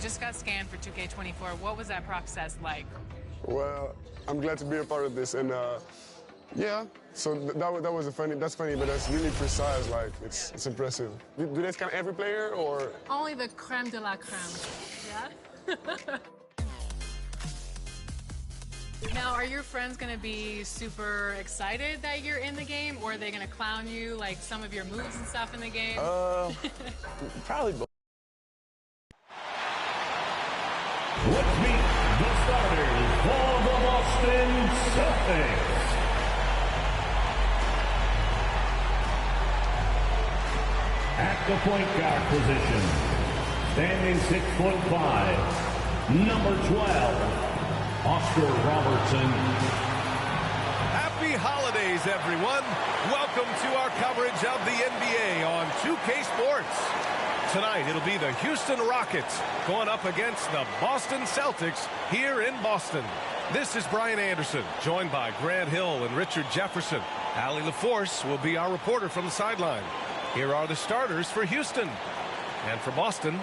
just got scanned for 2K24. What was that process like? Well, I'm glad to be a part of this, and yeah. So that was that's funny, but that's really precise. Like it's impressive. Do they scan every player or? Only the creme de la creme. Yeah. Now, are your friends going to be super excited that you're in the game, or are they going to clown you, like some of your moves and stuff in the game? Probably both. Let's meet the starters for the Boston Celtics. At the point guard position, standing 6'5", number 12. Oscar Robertson. Happy holidays, everyone. Welcome to our coverage of the NBA on 2K Sports. Tonight, it'll be the Houston Rockets going up against the Boston Celtics here in Boston. This is Brian Anderson, joined by Grant Hill and Richard Jefferson. Allie LaForce will be our reporter from the sideline. Here are the starters for Houston. And for Boston,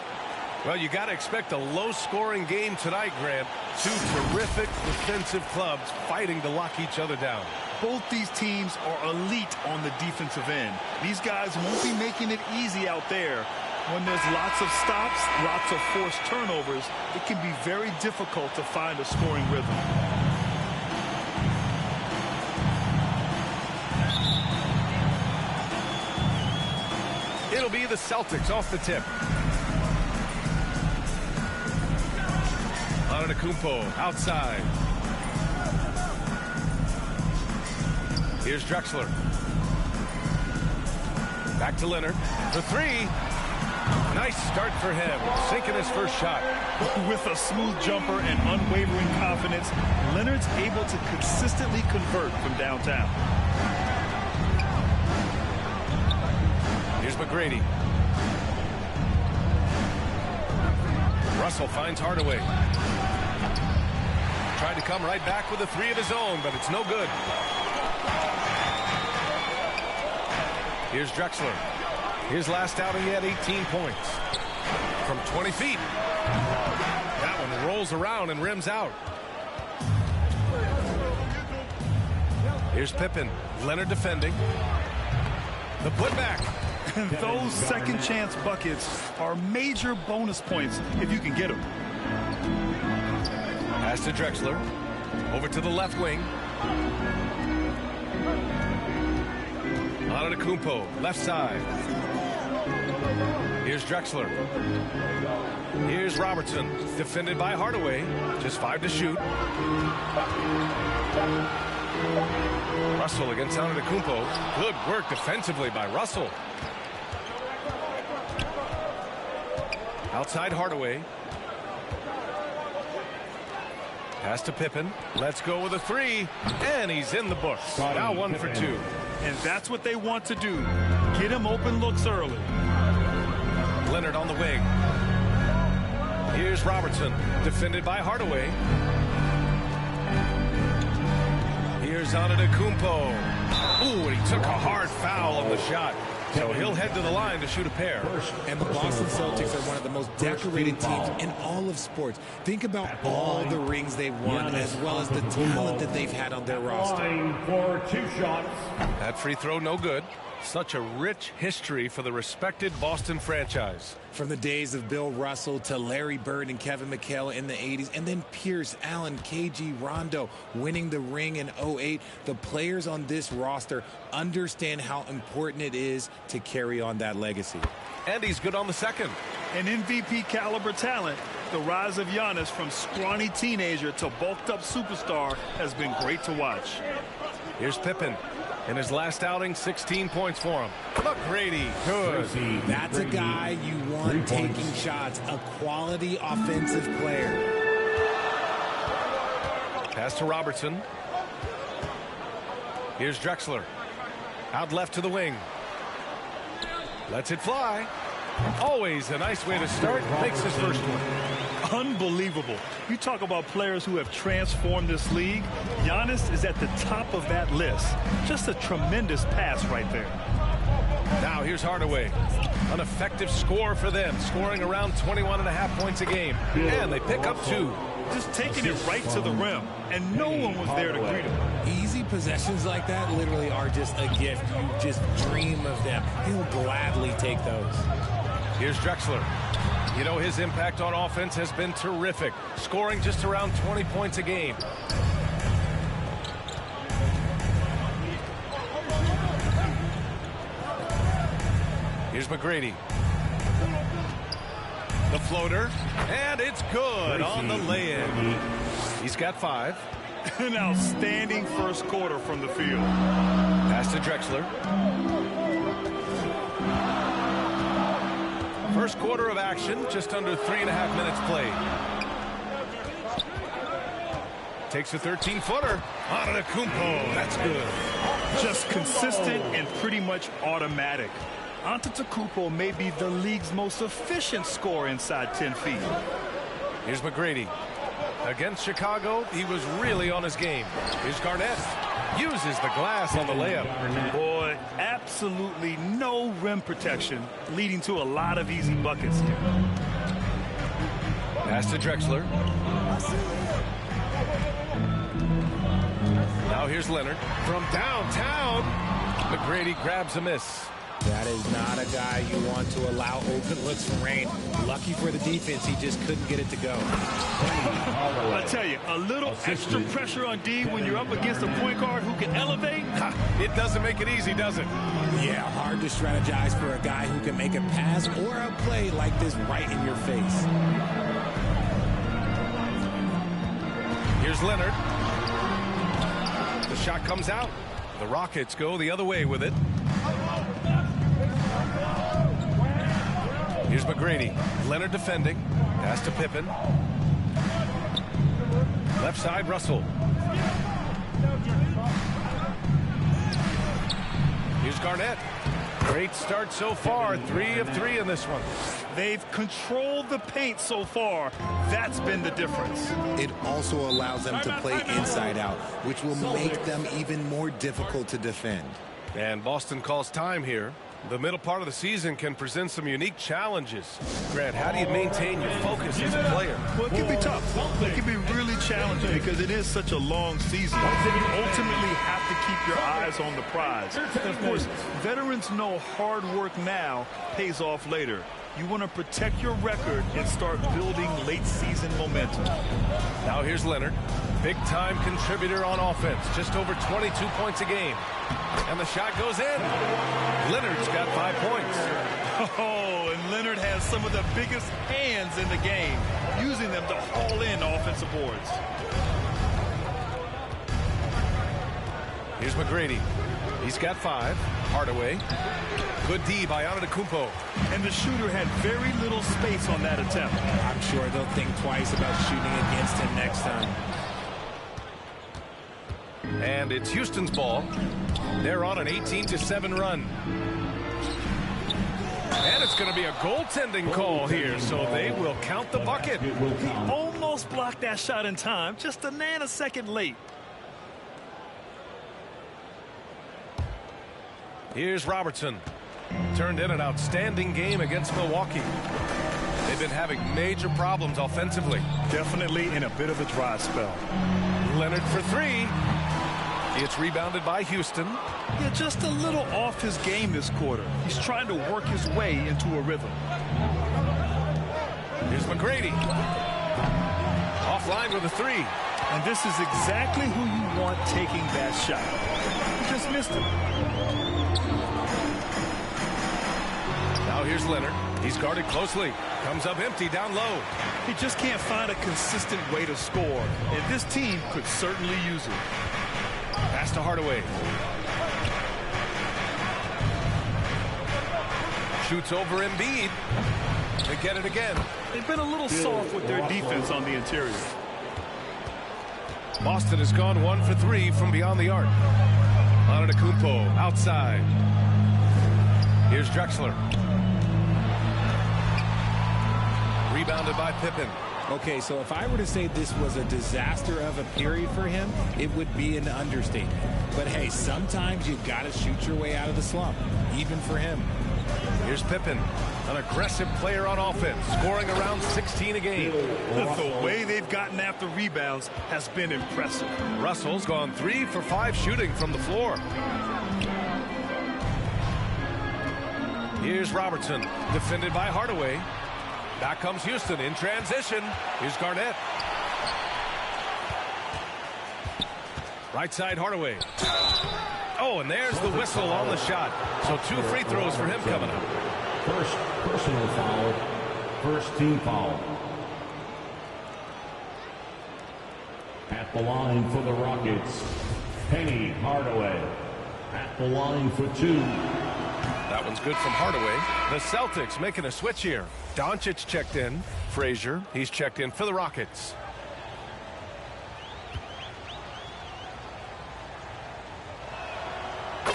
well, you got to expect a low-scoring game tonight, Grant. Two terrific defensive clubs fighting to lock each other down. Both these teams are elite on the defensive end. These guys won't be making it easy out there. When there's lots of stops, lots of forced turnovers, it can be very difficult to find a scoring rhythm. It'll be the Celtics off the tip. Antetokounmpo outside. Here's Drexler. Back to Leonard. For three. Nice start for him. Sinking his first shot. With a smooth jumper and unwavering confidence, Leonard's able to consistently convert from downtown. Here's McGrady. Russell finds Hardaway. Tried to come right back with a three of his own, but it's no good. Here's Drexler. His last outing, he had 18 points. From 20 feet. That one rolls around and rims out. Here's Pippen. Leonard defending. The putback. Those second chance buckets are major bonus points if you can get them. Pass to Drexler. Over to the left wing. Antetokounmpo, left side. Here's Drexler. Here's Robertson, defended by Hardaway. Just 5 to shoot. Russell against Antetokounmpo. Good work defensively by Russell. Outside Hardaway. Pass to Pippen. Let's go with a three. And he's in the books. Now 1 for 2. And that's what they want to do. Get him open looks early. Leonard on the wing. Here's Robertson. Defended by Hardaway. Here's Antetokounmpo. Ooh, and he took a hard foul on the shot. So he'll head to the line to shoot a pair. And the Boston Celtics are one of the most decorated teams in all of sports. Think about all the rings they've won, as well as the talent that they've had on their roster. For 2 shots. That free throw no good. Such a rich history for the respected Boston franchise. From the days of Bill Russell to Larry Bird and Kevin McHale in the 80s, and then Pierce, Allen, KG, Rondo winning the ring in 08. The players on this roster understand how important it is to carry on that legacy. And he's good on the second. An MVP caliber talent. The rise of Giannis from scrawny teenager to bulked up superstar has been great to watch. Here's Pippen. In his last outing, 16 points for him. McGrady, good. That's a guy you want taking shots, a quality offensive player. Pass to Robertson. Here's Drexler. Out left to the wing. Lets it fly. Always a nice way to start. Makes his first one. Unbelievable. You talk about players who have transformed this league. Giannis is at the top of that list. Just a tremendous pass right there. Now here's Hardaway. An effective score for them, scoring around 21.5 points a game. And they pick up 2. Just taking it right to the rim, and no one was there to greet him. Easy possessions like that literally are just a gift. You just dream of them. He'll gladly take those. Here's Drexler. You know, his impact on offense has been terrific, scoring just around 20 points a game. Here's McGrady. The floater, and it's good on the lay-in. He's got 5. An outstanding first quarter from the field. Pass to Drexler. First quarter of action, just under 3.5 minutes played. Takes a 13-footer. Antetokounmpo, that's good. Just consistent and pretty much automatic. Antetokounmpo may be the league's most efficient scorer inside 10 feet. Here's McGrady. Against Chicago, he was really on his game. Here's Garnett. Uses the glass on the layup. Boy, absolutely no rim protection, leading to a lot of easy buckets here. Pass to Drexler. Now here's Leonard from downtown. McGrady grabs a miss. That is not a guy you want to allow open looks from Rain. Lucky for the defense, he just couldn't get it to go. I tell you, a little extra pressure on D when you're up against a point guard who can elevate. It doesn't make it easy, does it? Yeah, hard to strategize for a guy who can make a pass or a play like this right in your face. Here's Leonard. The shot comes out. The Rockets go the other way with it. Here's McGrady. Leonard defending. Pass to Pippen. Left side, Russell. Here's Garnett. Great start so far. 3 of 3 in this one. They've controlled the paint so far. That's been the difference. It also allows them to play inside out, which will make them even more difficult to defend. And Boston calls time here. The middle part of the season can present some unique challenges. Grant, how do you maintain your focus as a player? Well, it can be tough. It can be really challenging because it is such a long season. You ultimately have to keep your eyes on the prize. And of course, veterans know hard work now pays off later. You want to protect your record and start building late season momentum. Now here's Leonard. Big-time contributor on offense. Just over 22 points a game. And the shot goes in. Leonard's got 5 points. Oh, and Leonard has some of the biggest hands in the game, using them to haul in offensive boards. Here's McGrady. He's got 5. Hardaway. Good D by Antetokounmpo. And the shooter had very little space on that attempt. I'm sure they'll think twice about shooting against him next time. And it's Houston's ball. They're on an 18-7 run. And it's going to be a goaltending call here, so they will count the bucket. He almost blocked that shot in time, just a nanosecond late. Here's Robertson. Turned in an outstanding game against Milwaukee. They've been having major problems offensively. Definitely in a bit of a dry spell. Leonard for 3. It's rebounded by Houston. Yeah, just a little off his game this quarter. He's trying to work his way into a rhythm. Here's McGrady. Offline with a 3. And this is exactly who you want taking that shot. He just missed it. Now here's Leonard. He's guarded closely. Comes up empty down low. He just can't find a consistent way to score. And this team could certainly use it. Pass to Hardaway. Shoots over Embiid. They get it again. They've been a little soft with their defense on the interior. Boston has gone 1 for 3 from beyond the arc. Antetokounmpo outside. Here's Drexler. Rebounded by Pippen. Okay, so if I were to say this was a disaster of a period for him, it would be an understatement. But hey, sometimes you got to shoot your way out of the slump, even for him. Here's Pippen, an aggressive player on offense, scoring around 16 a game. The way they've gotten after rebounds has been impressive. Russell's gone 3 for 5 shooting from the floor. Here's Robertson, defended by Hardaway. Back comes Houston in transition. Here's Garnett. Right side Hardaway. Oh, and there's the whistle on the shot. So 2 free throws for him coming up. First personal foul. First team foul. At the line for the Rockets, Penny Hardaway. At the line for 2. That one's good from Hardaway. The Celtics making a switch here. Doncic checked in. Frazier, he's checked in for the Rockets.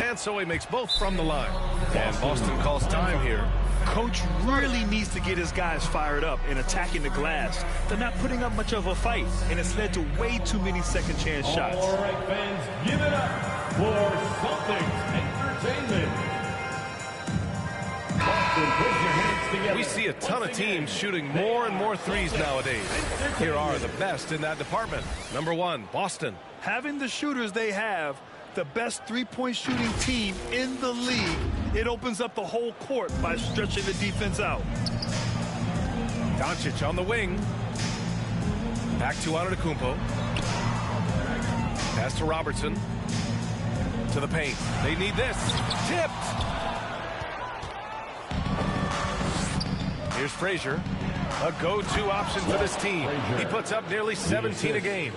And so he makes both from the line. And Boston calls time here. Coach really needs to get his guys fired up and attacking the glass. They're not putting up much of a fight, and it's led to way too many second chance shots. All right, fans, give it up for Celtics Entertainment. Boston, put your hands together. We see a ton of teams shooting more and more threes nowadays. Here are the best in that department. Number 1, Boston. Having the shooters they have, the best three-point shooting team in the league, it opens up the whole court by stretching the defense out. Doncic on the wing. Back to Antetokounmpo. Pass to Robertson. To the paint. They need this. Tipped. Here's Frazier. A go-to option for this team. He puts up nearly 17 a game.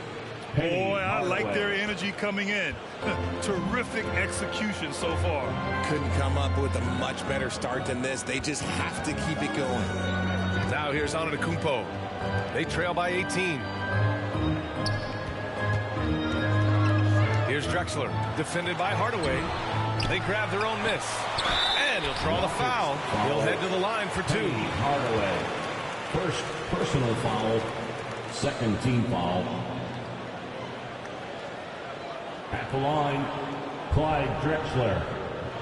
Boy, I like their energy coming in. Terrific execution so far. Couldn't come up with a much better start than this. They just have to keep it going. Now here's Antetokounmpo. They trail by 18. Here's Drexler, defended by Hardaway. They grab their own miss. And he'll draw the foul. He'll head to the line for 2. Hardaway. First personal foul. Second team foul. At the line, Clyde Drexler.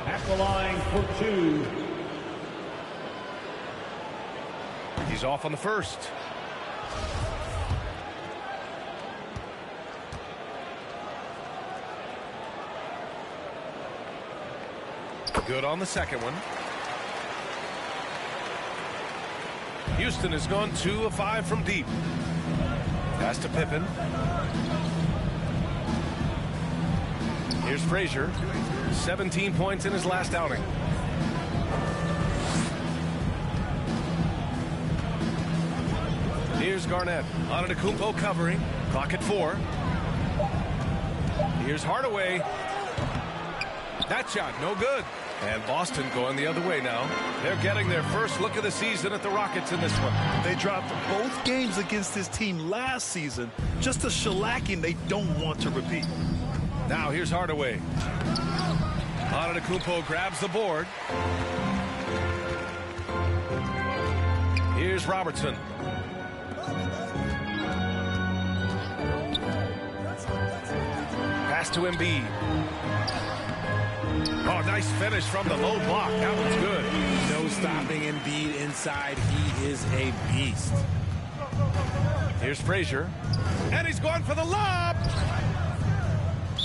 At the line for 2. He's off on the first. Good on the second one. Houston has gone 2 of 5 from deep. Pass to Pippen. Here's Frazier. 17 points in his last outing. Here's Garnett. Antetokounmpo covering. Clock at 4. Here's Hardaway. That shot, no good. And Boston going the other way now. They're getting their first look of the season at the Rockets in this one. They dropped both games against this team last season. Just a shellacking they don't want to repeat. Now here's Hardaway. Antetokounmpo grabs the board. Here's Robertson. Pass to Embiid. Oh, nice finish from the low block. That was good. No stopping Embiid inside. He is a beast. Here's Frazier. And he's going for the lob.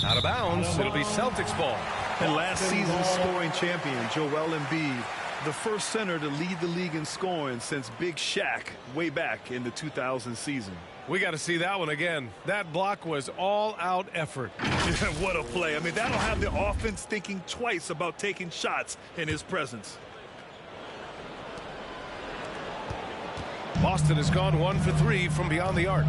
Out of bounds. It'll be Celtics ball. And last season's scoring champion, Joel Embiid, the first center to lead the league in scoring since Big Shaq way back in the 2000 season. We got to see that one again. That block was all-out effort. What a play. I mean, that'll have the offense thinking twice about taking shots in his presence. Boston has gone 1 for 3 from beyond the arc.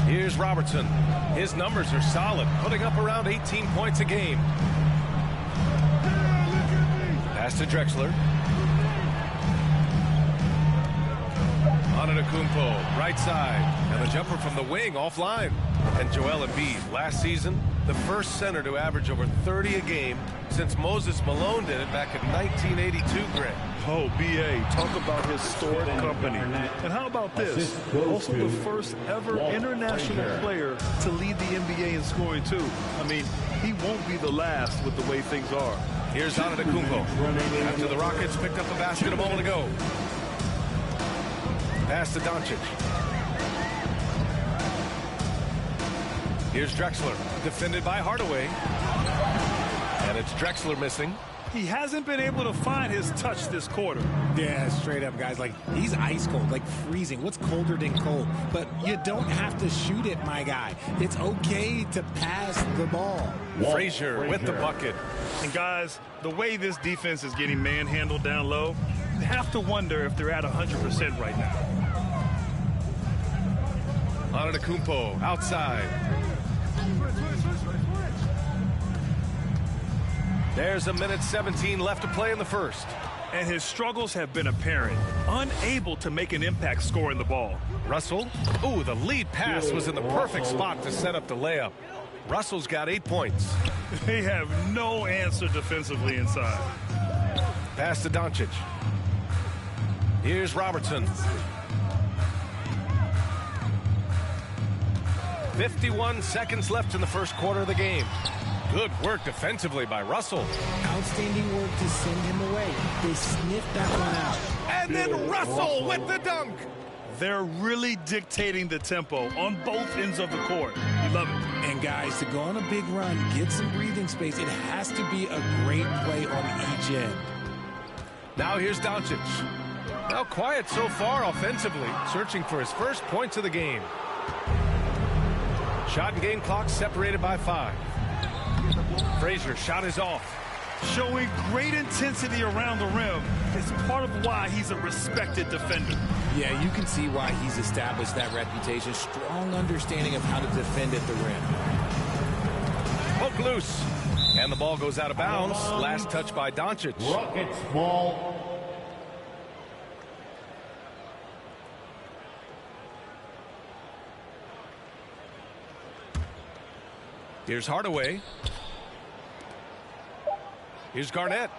Here's Robertson. His numbers are solid, putting up around 18 points a game. Pass to Drexler. Antetokounmpo, right side. And the jumper from the wing offline. And Joel Embiid, last season, the first center to average over 30 a game since Moses Malone did it back in 1982, Greg. Oh, B.A., talk about historic company. And how about this? Also the first ever international player to lead the NBA in scoring, too. I mean, he won't be the last with the way things are. Here's Antetokounmpo. After the Rockets picked up the basket a moment ago. Pass to Doncic. Here's Drexler, defended by Hardaway. And it's Drexler missing. He hasn't been able to find his touch this quarter. Yeah, straight up, guys. Like, he's ice cold, like freezing. What's colder than cold? But you don't have to shoot it, my guy. It's okay to pass the ball. Frazier with the bucket. And, guys, the way this defense is getting manhandled down low, you have to wonder if they're at 100% right now. Antetokounmpo outside. There's 1:17 left to play in the first. And his struggles have been apparent. Unable to make an impact scoring the ball. Russell. Ooh, the lead pass was in the perfect spot to set up the layup. Russell's got 8 points. They have no answer defensively inside. Pass to Doncic. Here's Robertson. 51 seconds left in the first quarter of the game. Good work defensively by Russell. Outstanding work to send him away. They sniffed that one out. And then Russell with the dunk. They're really dictating the tempo on both ends of the court. You love it. And, guys, to go on a big run, get some breathing space, it has to be a great play on each end. Now here's Doncic. Now quiet so far offensively, searching for his first points of the game. Shot and game clock separated by 5. Frazier shot is off. Showing great intensity around the rim is part of why he's a respected defender. Yeah, you can see why he's established that reputation. Strong understanding of how to defend at the rim. Poke loose. And the ball goes out of bounds. Last touch by Doncic. Rockets ball. Here's Hardaway. Here's Garnett.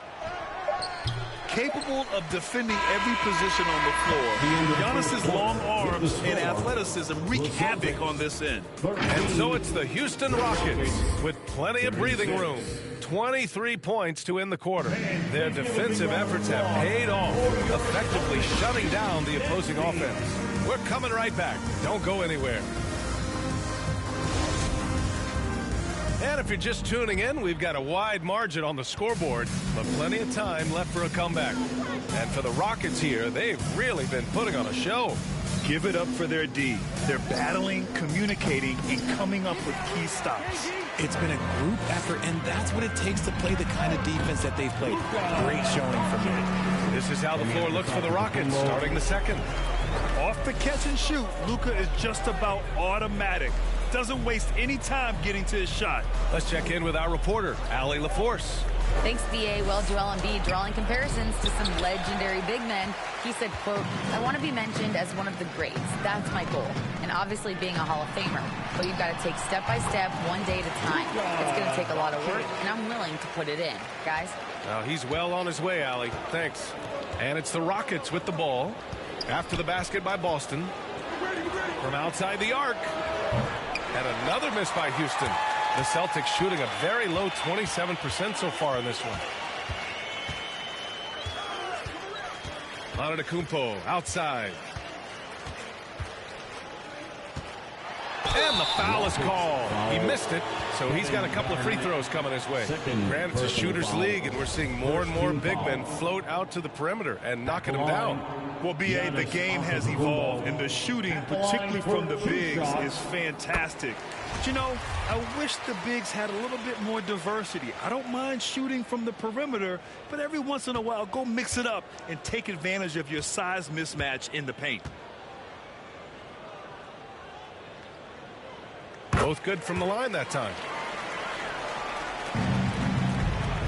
Capable of defending every position on the floor. Giannis's long arms and athleticism wreak havoc on this end. And so it's the Houston Rockets with plenty of breathing room. 23 points to end the quarter. Their defensive efforts have paid off, effectively shutting down the opposing offense. We're coming right back. Don't go anywhere. And if you're just tuning in, we've got a wide margin on the scoreboard, but plenty of time left for a comeback. And for the Rockets here, they've really been putting on a show. Give it up for their D. They're battling, communicating, and coming up with key stops. It's been a group effort, and that's what it takes to play the kind of defense that they've played. Great showing from them. This is how the floor looks for the Rockets starting the second. Off the catch and shoot, Luka is just about automatic. Doesn't waste any time getting to his shot. Let's check in with our reporter, Allie LaForce. Thanks, BA. Well, Joel Embiid drawing comparisons to some legendary big men. He said, quote, "I want to be mentioned as one of the greats. That's my goal. And obviously being a Hall of Famer. But you've got to take step by step, one day at a time. It's going to take a lot of work, and I'm willing to put it in. Guys?" Now he's well on his way, Allie. Thanks. And it's the Rockets with the ball. After the basket by Boston. From outside the arc. And another miss by Houston. The Celtics shooting a very low 27% so far in this one. Antetokounmpo outside. And the foul is called. He missed it, so he's got a couple of free throws coming his way. Granted, it's a shooter's league, and we're seeing more and more big men float out to the perimeter and knocking them down. Well, BA, the game has evolved, and the shooting, particularly from the bigs, is fantastic. But, you know, I wish the bigs had a little bit more diversity. I don't mind shooting from the perimeter, but every once in a while, go mix it up and take advantage of your size mismatch in the paint. Both good from the line that time.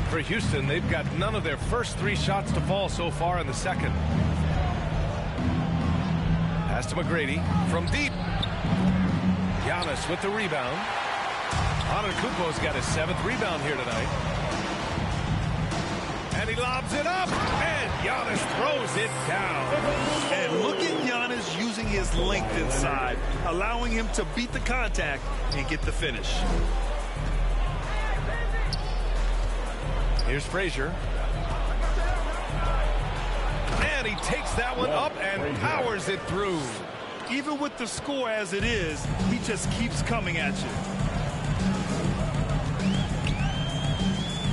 For Houston, they've got none of their first 3 shots to fall so far in the second. Pass to McGrady from deep. Giannis with the rebound. Antetokounmpo's got his 7th rebound here tonight. And he lobs it up, and Giannis throws it down. And look at Giannis using his length inside, allowing him to beat the contact and get the finish. Here's Frazier. And he takes that one up and powers it through. Even with the score as it is, he just keeps coming at you.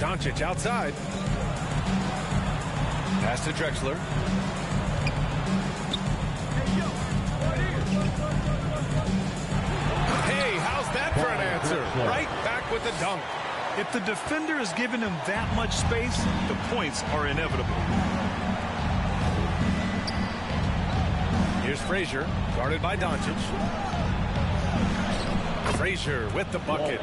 Doncic outside. Pass to Drexler. Hey, how's that for an answer? Right back with the dunk. If the defender is giving him that much space, the points are inevitable. Here's Frazier, guarded by Doncic. Frazier with the bucket.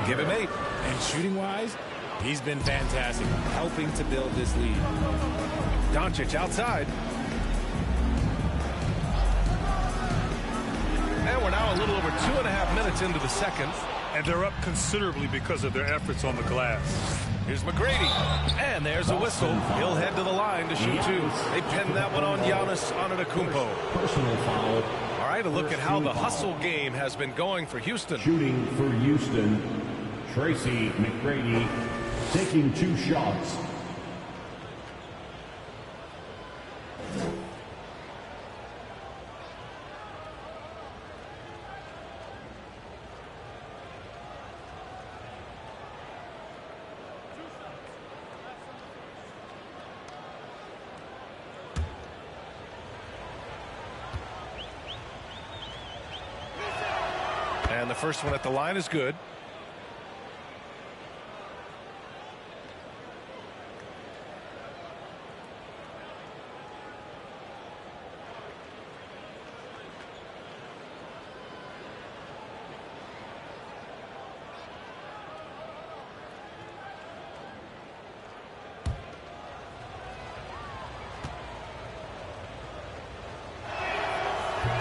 Give him 8. And shooting-wise, he's been fantastic, helping to build this lead. Doncic outside. And we're now a little over 2.5 minutes into the second. And they're up considerably because of their efforts on the glass. Here's McGrady. And there's a whistle. He'll head to the line to shoot 2. They pinned that one on Giannis Antetokounmpo. Personal foul. All right, a look at how the hustle game has been going for Houston. Shooting for Houston, Tracy McGrady taking 2 shots. And the first one at the line is good.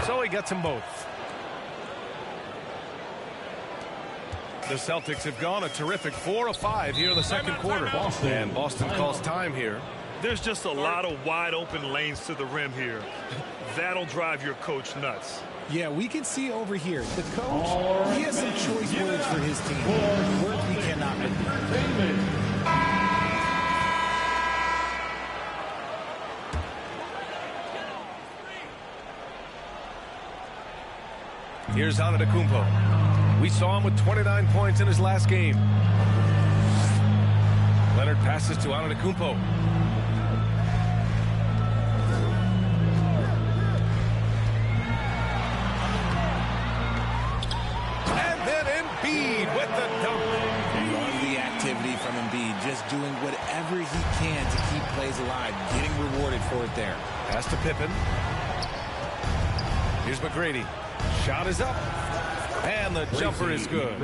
So he gets them both. The Celtics have gone a terrific 4 of 5 here in the second quarter. And Boston calls time here. There's just a lot of wide open lanes to the rim here. That'll drive your coach nuts. Yeah, we can see over here. The coach, he has some choice words for his team. Words we cannot repeat. Here's Antetokounmpo. We saw him with 29 points in his last game. Leonard passes to Antetokounmpo. And then Embiid with the dunk. Love the activity from Embiid, just doing whatever he can to keep plays alive, getting rewarded for it there. Pass to Pippen. Here's McGrady. Shot is up. And the jumper is good.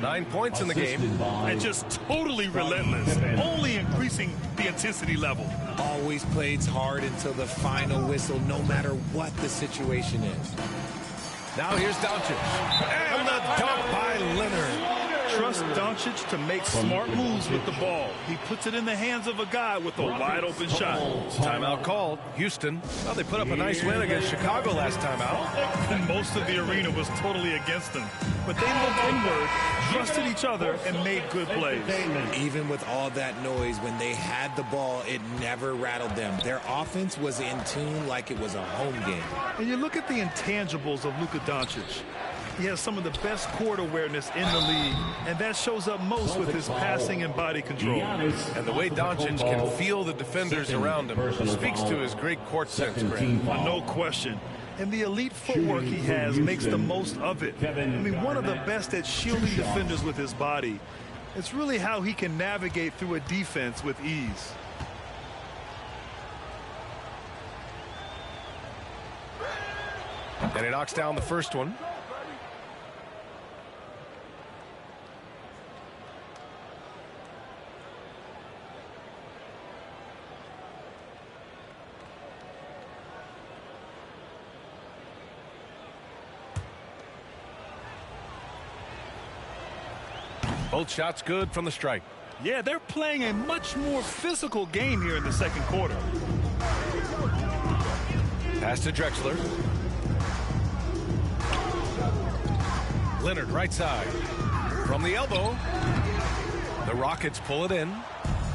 9 points in the game. And just totally relentless, only increasing the intensity level. Always plays hard until the final whistle, no matter what the situation is. Now here's Doncic. And the dunk by Leonard. Trust Doncic to make smart moves with the ball. He puts it in the hands of a guy with a wide open shot. Timeout called. Houston. Well, they put up a nice win against Chicago last time out. And most of the arena was totally against them. But they looked inward, trusted each other, and made good plays. Even with all that noise, when they had the ball, it never rattled them. Their offense was in tune like it was a home game. And you look at the intangibles of Luka Doncic. He has some of the best court awareness in the league, and that shows up most with his passing and body control. And the way Doncic can feel the defenders around him speaks to his great court sense, Greg. No question. And the elite footwork he has makes the most of it. I mean, one of the best at shielding defenders with his body. It's really how he can navigate through a defense with ease. And he knocks down the first one. Both shots good from the strike. Yeah, they're playing a much more physical game here in the second quarter. Pass to Drexler. Leonard right side. From the elbow. The Rockets pull it in.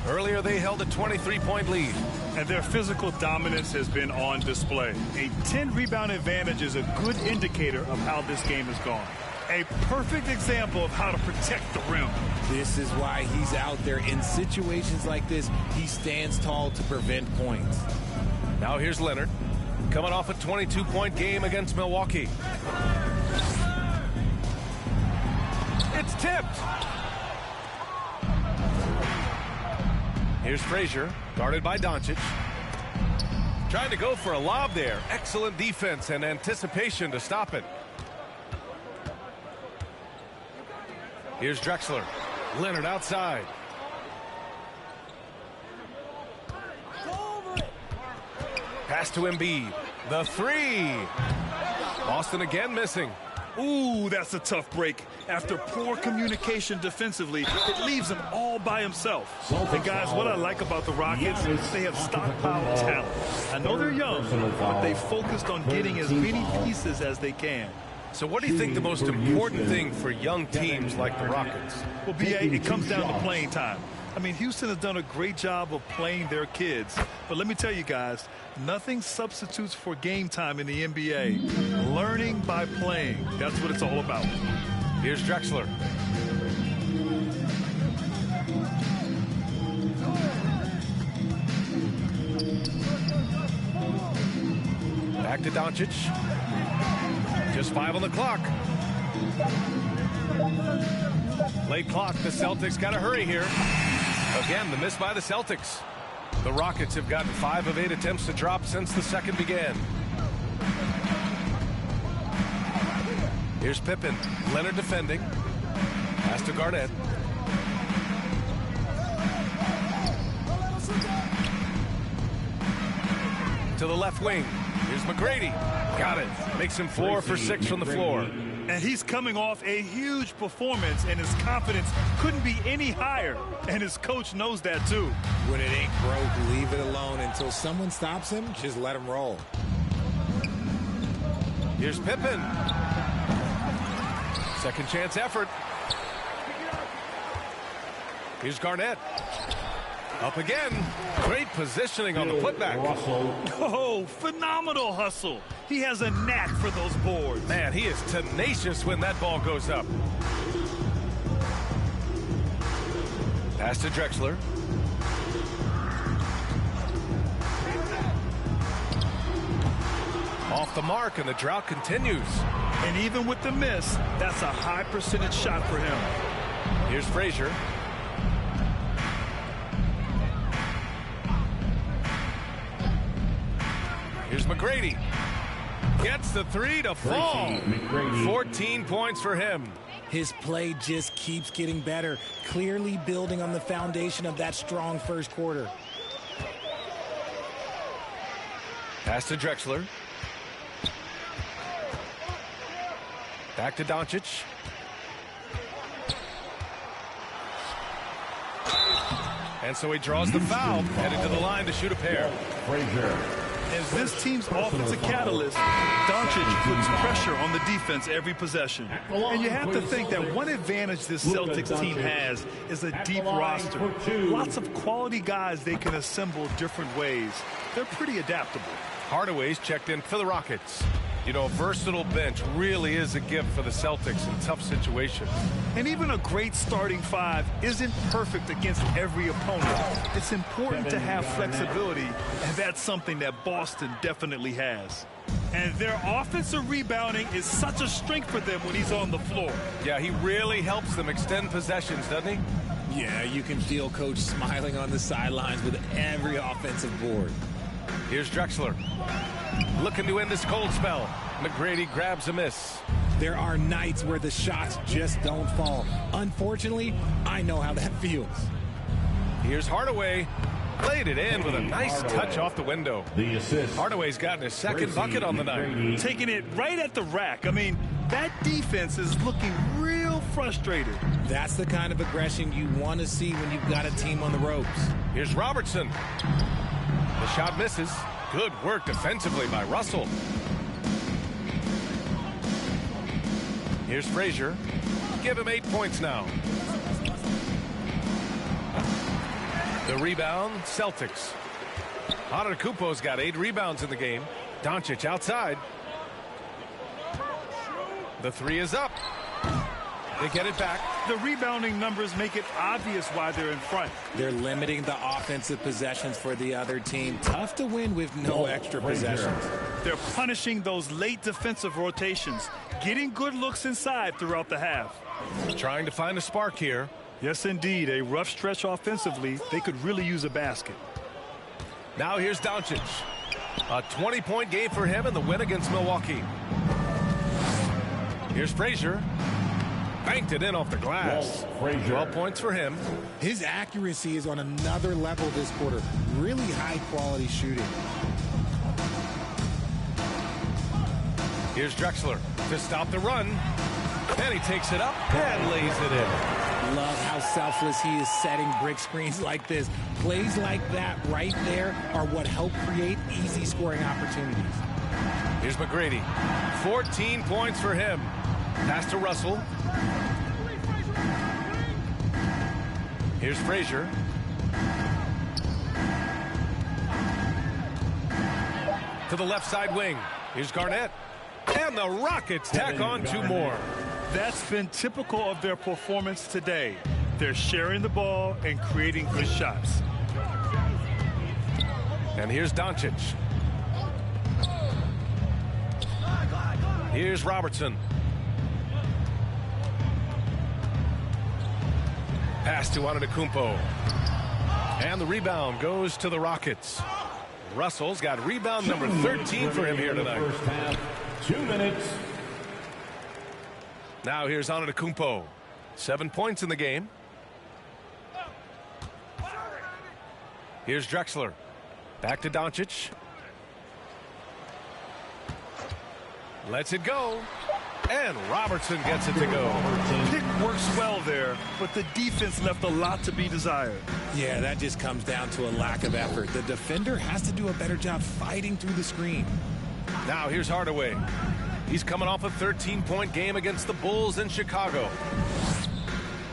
Earlier, they held a 23-point lead. And their physical dominance has been on display. A 10-rebound advantage is a good indicator of how this game has gone. A perfect example of how to protect the rim. This is why he's out there. In situations like this, he stands tall to prevent points. Now here's Leonard, coming off a 22-point game against Milwaukee. It's tipped. Here's Frazier, guarded by Doncic. Trying to go for a lob there. Excellent defense and anticipation to stop it. Here's Drexler. Leonard outside. Pass to Embiid. The three. Boston again missing. Ooh, that's a tough break. After poor communication defensively, it leaves him all by himself. And guys, what I like about the Rockets is they have stockpiled talent. I know they're young, but they focused on getting as many pieces as they can. So what do you think the most important thing for young teams like the Rockets? Well, B.A., it comes down to playing time. I mean, Houston has done a great job of playing their kids. But let me tell you guys, nothing substitutes for game time in the NBA. Learning by playing. That's what it's all about. Here's Drexler. Back to Doncic. Just 5 on the clock. Late clock. The Celtics got to hurry here. Again, the miss by the Celtics. The Rockets have gotten 5 of 8 attempts to drop since the second began. Here's Pippen. Leonard defending. Pass to Garnett. To the left wing. Here's McGrady. Got it. Makes him 4 for 6 from the floor. And he's coming off a huge performance, and his confidence couldn't be any higher. And his coach knows that, too. When it ain't broke, leave it alone. Until someone stops him, just let him roll. Here's Pippen. Second chance effort. Here's Garnett. Up again. Great positioning on the putback. Oh, phenomenal hustle. He has a knack for those boards. Man, he is tenacious when that ball goes up. Pass to Drexler. Off the mark, and the drought continues. And even with the miss, that's a high percentage shot for him. Here's Frazier. Here's McGrady. Gets the 3 to fall. 14 points for him. His play just keeps getting better, clearly building on the foundation of that strong first quarter. Pass to Drexler. Back to Doncic. And so he draws the foul, headed to the line to shoot a pair. Frazier. As this team's offensive catalyst, Doncic puts pressure on the defense every possession. And you have to think that one advantage this Celtics team has is a deep roster. Lots of quality guys they can assemble different ways. They're pretty adaptable. Hardaway's checked in for the Rockets. You know, a versatile bench really is a gift for the Celtics in tough situations. And even a great starting 5 isn't perfect against every opponent. It's important to have flexibility, and that's something that Boston definitely has. And their offensive rebounding is such a strength for them when he's on the floor. Yeah, he really helps them extend possessions, doesn't he? Yeah, you can feel Coach smiling on the sidelines with every offensive board. Here's Drexler. Looking to end this cold spell. McGrady grabs a miss. There are nights where the shots just don't fall. Unfortunately, I know how that feels. Here's Hardaway. Played it in with a nice touch off the window. The assist. Hardaway's gotten his second bucket on the night. Taking it right at the rack. I mean, that defense is looking real frustrated. That's the kind of aggression you want to see when you've got a team on the ropes. Here's Robertson. The shot misses. Good work defensively by Russell. Here's Frazier. Give him 8 points now. The rebound, Celtics. Antetokounmpo's got 8 rebounds in the game. Doncic outside. The 3 is up. They get it back. The rebounding numbers make it obvious why they're in front. They're limiting the offensive possessions for the other team. Tough to win with no extra possessions. They're punishing those late defensive rotations, getting good looks inside throughout the half. Trying to find a spark here. Yes, indeed. A rough stretch offensively. They could really use a basket. Now here's Doncic. A 20-point game for him in the win against Milwaukee. Here's Frazier. Banked it in off the glass. 12 points for him. His accuracy is on another level this quarter. Really high quality shooting. Here's Drexler to stop the run. And he takes it up and lays it in. Love how selfless he is setting brick screens like this. Plays like that right there are what help create easy scoring opportunities. Here's McGrady. 14 points for him. Pass to Russell. Here's Frazier. To the left side wing. Here's Garnett. And the Rockets tack on 2 more. That's been typical of their performance today. They're sharing the ball and creating good shots. And here's Doncic. Here's Robertson. Pass to Antetokounmpo. And the rebound goes to the Rockets. Russell's got rebound number 13 for him here tonight. First half, 2 minutes. Now here's Antetokounmpo. 7 points in the game. Here's Drexler. Back to Doncic. Lets it go. And Robertson gets it to go. Pick works well there, but the defense left a lot to be desired. Yeah, that just comes down to a lack of effort. The defender has to do a better job fighting through the screen. Now here's Hardaway. He's coming off a 13-point game against the Bulls in Chicago.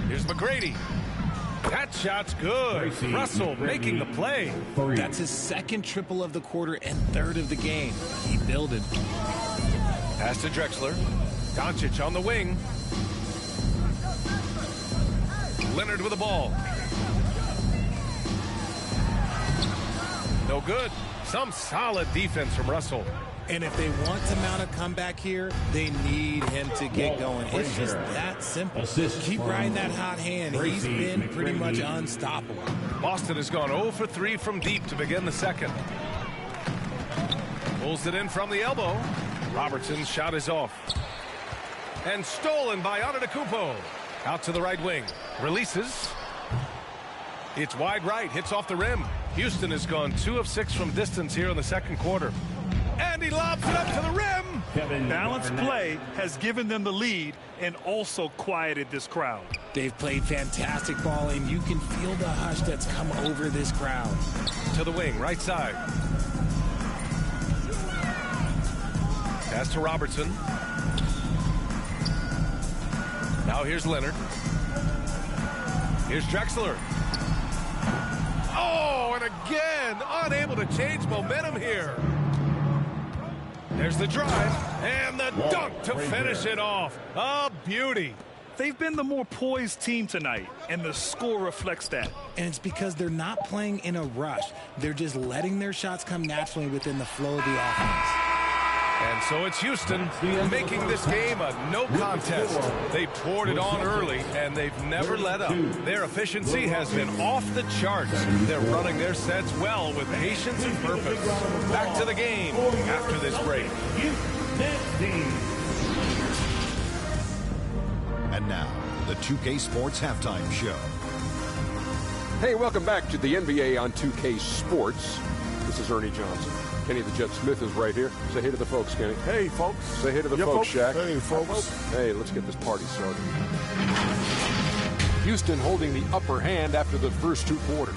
Here's McGrady. That shot's good. Russell making the play. That's his 2nd triple of the quarter and 3rd of the game. He builded. Pass to Drexler. Doncic on the wing. Leonard with the ball. No good. Some solid defense from Russell. And if they want to mount a comeback here, they need him to get going. It's just that simple. Keep riding that hot hand. He's been pretty much unstoppable. Boston has gone 0 for 3 from deep to begin the second. Pulls it in from the elbow. Robertson's shot is off. And stolen by Antetokounmpo. Out to the right wing. Releases. It's wide right. Hits off the rim. Houston has gone 2 of 6 from distance here in the second quarter. And he lobs it up to the rim. Balanced play has given them the lead and also quieted this crowd. They've played fantastic ball, and you can feel the hush that's come over this crowd. To the wing, right side. Pass to Robertson. Now here's Leonard. Here's Drexler. Oh, and again, unable to change momentum here. There's the drive and the dunk to finish it off. A beauty. They've been the more poised team tonight, and the score reflects that. And it's because they're not playing in a rush. They're just letting their shots come naturally within the flow of the offense. And so it's Houston making this game a no contest. They poured it on early, and they've never let up. Their efficiency has been off the charts. They're running their sets well with patience and purpose. Back to the game after this break. And now, the 2K Sports Halftime Show. Hey, welcome back to the NBA on 2K Sports. This is Ernie Johnson. Kenny the Jet Smith is right here. Say hey to the folks, Kenny. Hey, folks. Say hey to the folks, Shaq. Hey, folks. Hey, let's get this party started. Houston holding the upper hand after the first 2 quarters.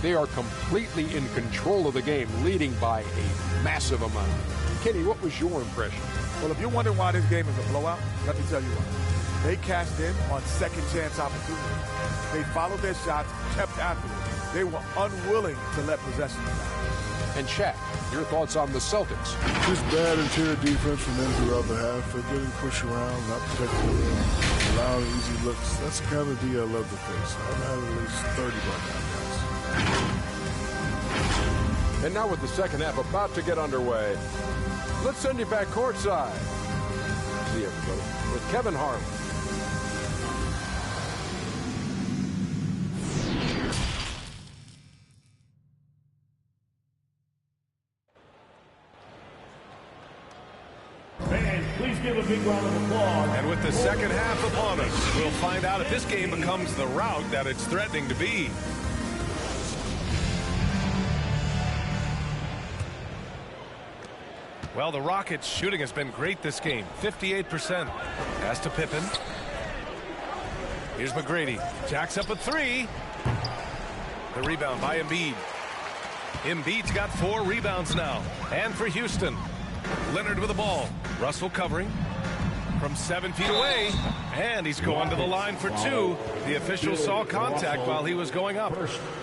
They are completely in control of the game, leading by a massive amount. Kenny, what was your impression? Well, if you're wondering why this game is a blowout, let me tell you why. They cashed in on second chance opportunities. They followed their shots, kept after it. They were unwilling to let possession die. And Shaq, your thoughts on the Celtics? Just bad interior defense from them throughout the half. They're getting pushed around, not protecting the rim, allowing easy looks. That's the kind of D I love to face. I've had at least 30 by now, guys. And now with the second half about to get underway, let's send you back courtside. See everybody with Kevin Harlan. Please give a big round of applause. And with the second half upon us, we'll find out if this game becomes the rout that it's threatening to be. Well, the Rockets' shooting has been great this game. 58%. Pass to Pippen. Here's McGrady. Jacks up a three. The rebound by Embiid. Embiid's got 4 rebounds now. And for Houston, Leonard with the ball. Russell covering from 7 feet away, and he's going to the line for 2. The official saw contact while he was going up.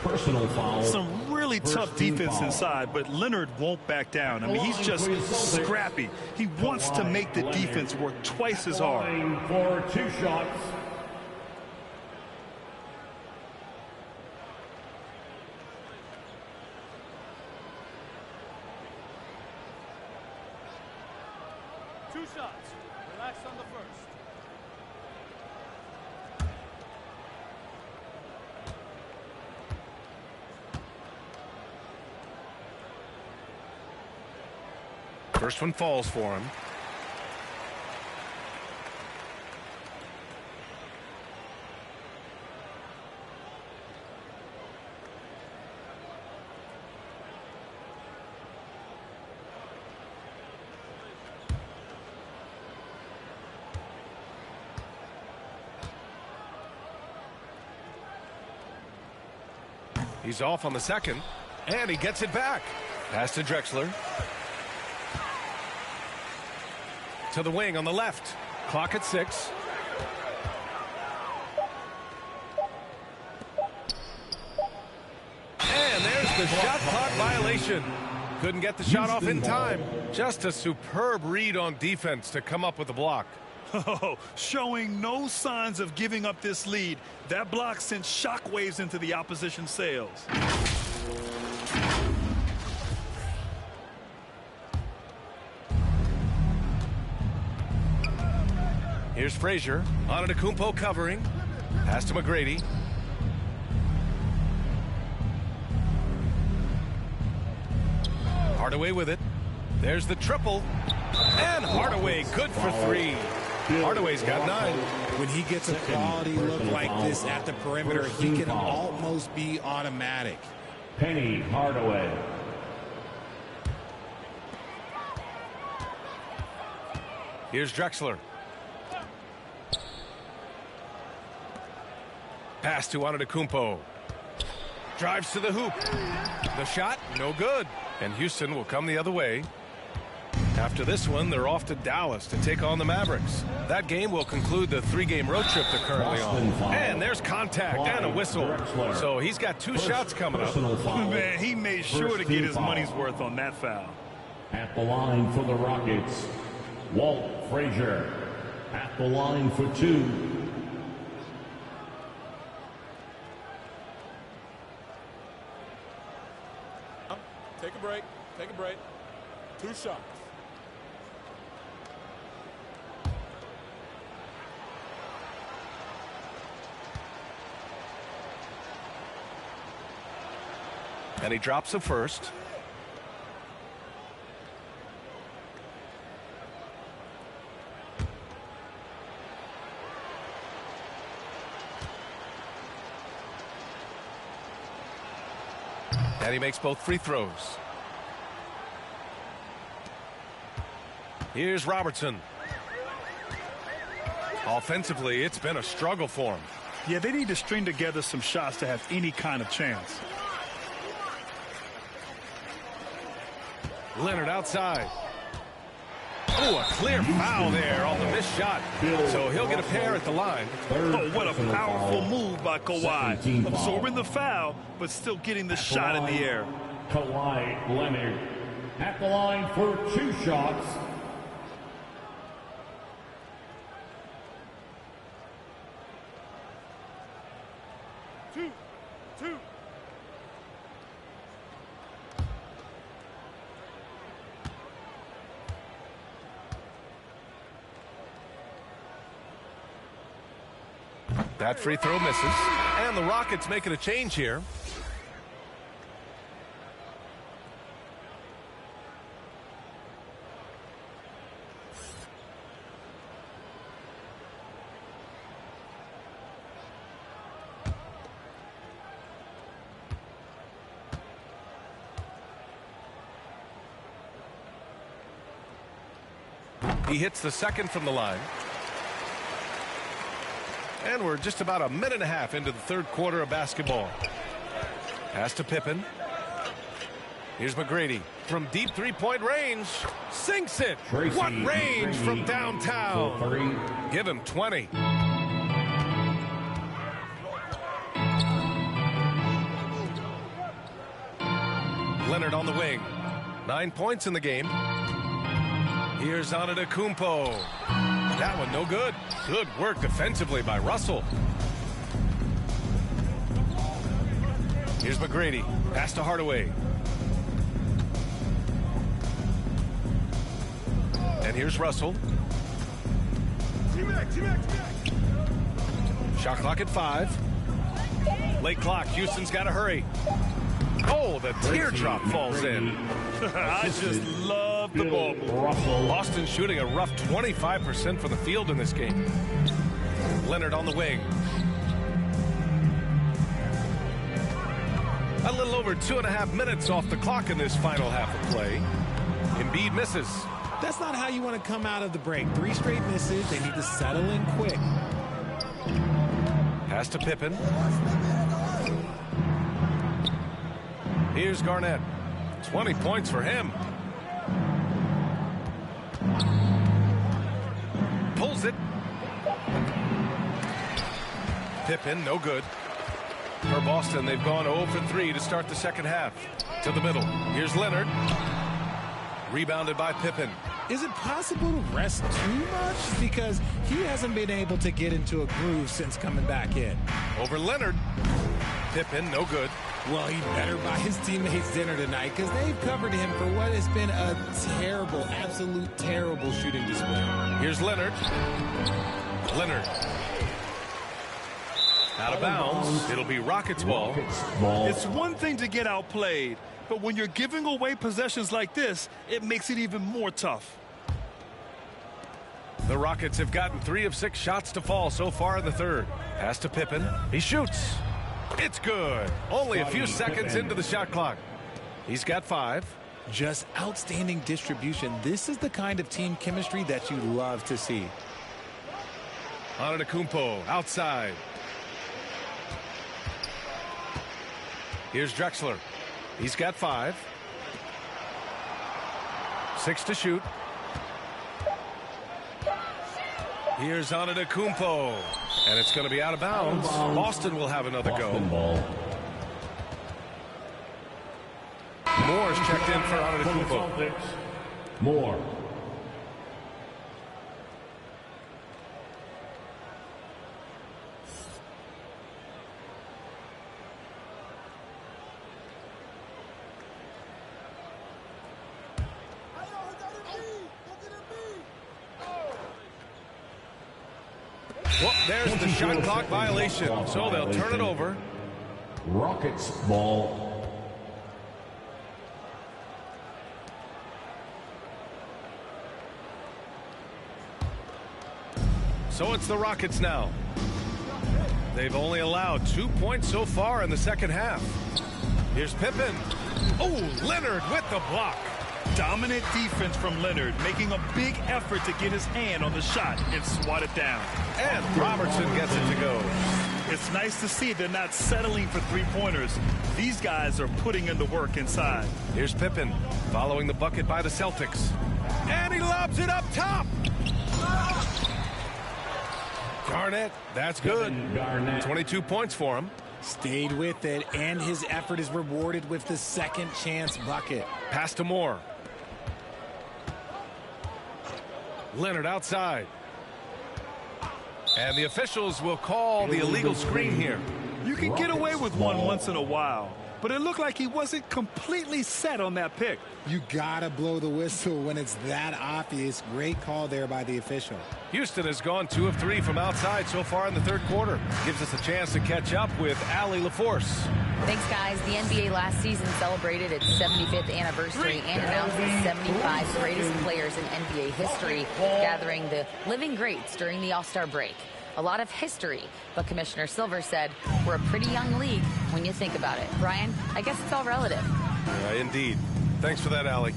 Personal foul. Some really tough defense inside, but Leonard won't back down. I mean, he's just scrappy. He wants to make the defense work twice as hard. For 2 shots. Relax on the first. First one falls for him. He's off on the second, and he gets it back. Pass to Drexler. To the wing on the left. Clock at 6. And there's the shot clock violation. Couldn't get the shot off in time. Just a superb read on defense to come up with the block. Oh, showing no signs of giving up this lead. That block sent shockwaves into the opposition sails. Here's Frazier. Antetokounmpo covering. Pass to McGrady. Hardaway with it. There's the triple. And Hardaway good for 3. Hardaway's got 9. When he gets a quality look like this at the perimeter, he can almost be automatic. Penny Hardaway. Here's Drexler. Pass to Antetokounmpo. Drives to the hoop. The shot, no good. And Houston will come the other way. After this one, they're off to Dallas to take on the Mavericks. That game will conclude the 3-game road trip they're currently on. And there's contact and a whistle. So he's got 2 shots coming up. Man, he made sure to get his money's worth on that foul. At the line for the Rockets, Walt Frazier. At the line for 2. Take a break. Take a break. 2 shots. And he drops the first. And he makes both free throws. Here's Robertson. Offensively, it's been a struggle for him. Yeah, they need to string together some shots to have any kind of chance. Leonard outside. Oh, a clear foul there on the missed shot. So he'll get a pair at the line. Oh, what a powerful move by Kawhi. Absorbing the foul, but still getting the shot in the air. Kawhi Leonard at the line for 2 shots. Two. That free throw misses. And the Rockets making a change here. He hits the second from the line. And we're just about a minute and a half into the third quarter of basketball. Pass to Pippen. Here's McGrady from deep three-point range. Sinks it. What range from downtown. Give him 20. Leonard on the wing. 9 points in the game. Here's Antetokounmpo. That one no good. Good work defensively by Russell. Here's McGrady. Pass to Hardaway. And here's Russell. Shot clock at 5. Late clock. Houston's got to hurry. Oh, the teardrop falls in. I just love the ball move. Boston shooting a rough 25% from the field in this game. Leonard on the wing. A little over 2.5 minutes off the clock in this final half of play. Embiid misses. That's not how you want to come out of the break. 3 straight misses. They need to settle in quick. Pass to Pippen. Here's Garnett. 20 points for him. Pulls it. Pippen, no good. For Boston, they've gone 0 for 3 to start the second half. To the middle. Here's Leonard. Rebounded by Pippen. Is it possible to rest too much? Because he hasn't been able to get into a groove since coming back in. Over Leonard. Pippen, no good. Well, he better buy his teammates dinner tonight because they've covered him for what has been a terrible, absolute terrible shooting display. Here's Leonard. Leonard. Out of bounds. It'll be Rockets ball. It's one thing to get outplayed, but when you're giving away possessions like this, it makes it even more tough. The Rockets have gotten 3 of 6 shots to fall so far in the third. Pass to Pippen. He shoots. It's good. Only a few seconds into the shot clock. He's got 5. Just outstanding distribution. This is the kind of team chemistry that you love to see. Antetokounmpo outside. Here's Drexler. He's got 5. 6 to shoot. Here's Antetokounmpo. And it's going to be out of bounds. Boston will have another go. Moore's checked in for Antetokounmpo. Moore. Well, there's the shot clock violation, so they'll turn it over. Rockets ball. So it's the Rockets now. They've only allowed 2 points so far in the second half. Here's Pippen. Oh, Leonard with the block. Dominant defense from Leonard, making a big effort to get his hand on the shot and swat it down. And Robertson gets it to go. It's nice to see they're not settling for 3-pointers. These guys are putting in the work inside. Here's Pippen following the bucket by the Celtics. And he lobs it up top. Garnett, that's good. 22 points for him. Stayed with it, and his effort is rewarded with the second chance bucket. Pass to Moore. Leonard outside. And the officials will call the illegal screen here. You can get away with one once in a while, but it looked like he wasn't completely set on that pick. You gotta blow the whistle when it's that obvious. Great call there by the official. Houston has gone 2 of 3 from outside so far in the third quarter. Gives us a chance to catch up with Allie LaForce. Thanks, guys. The NBA last season celebrated its 75th anniversary and announced the 75 greatest players in NBA history, gathering the living greats during the All-Star break. A lot of history, but Commissioner Silver said we're a pretty young league when you think about it. Brian, I guess it's all relative. Indeed. Thanks for that, Allie.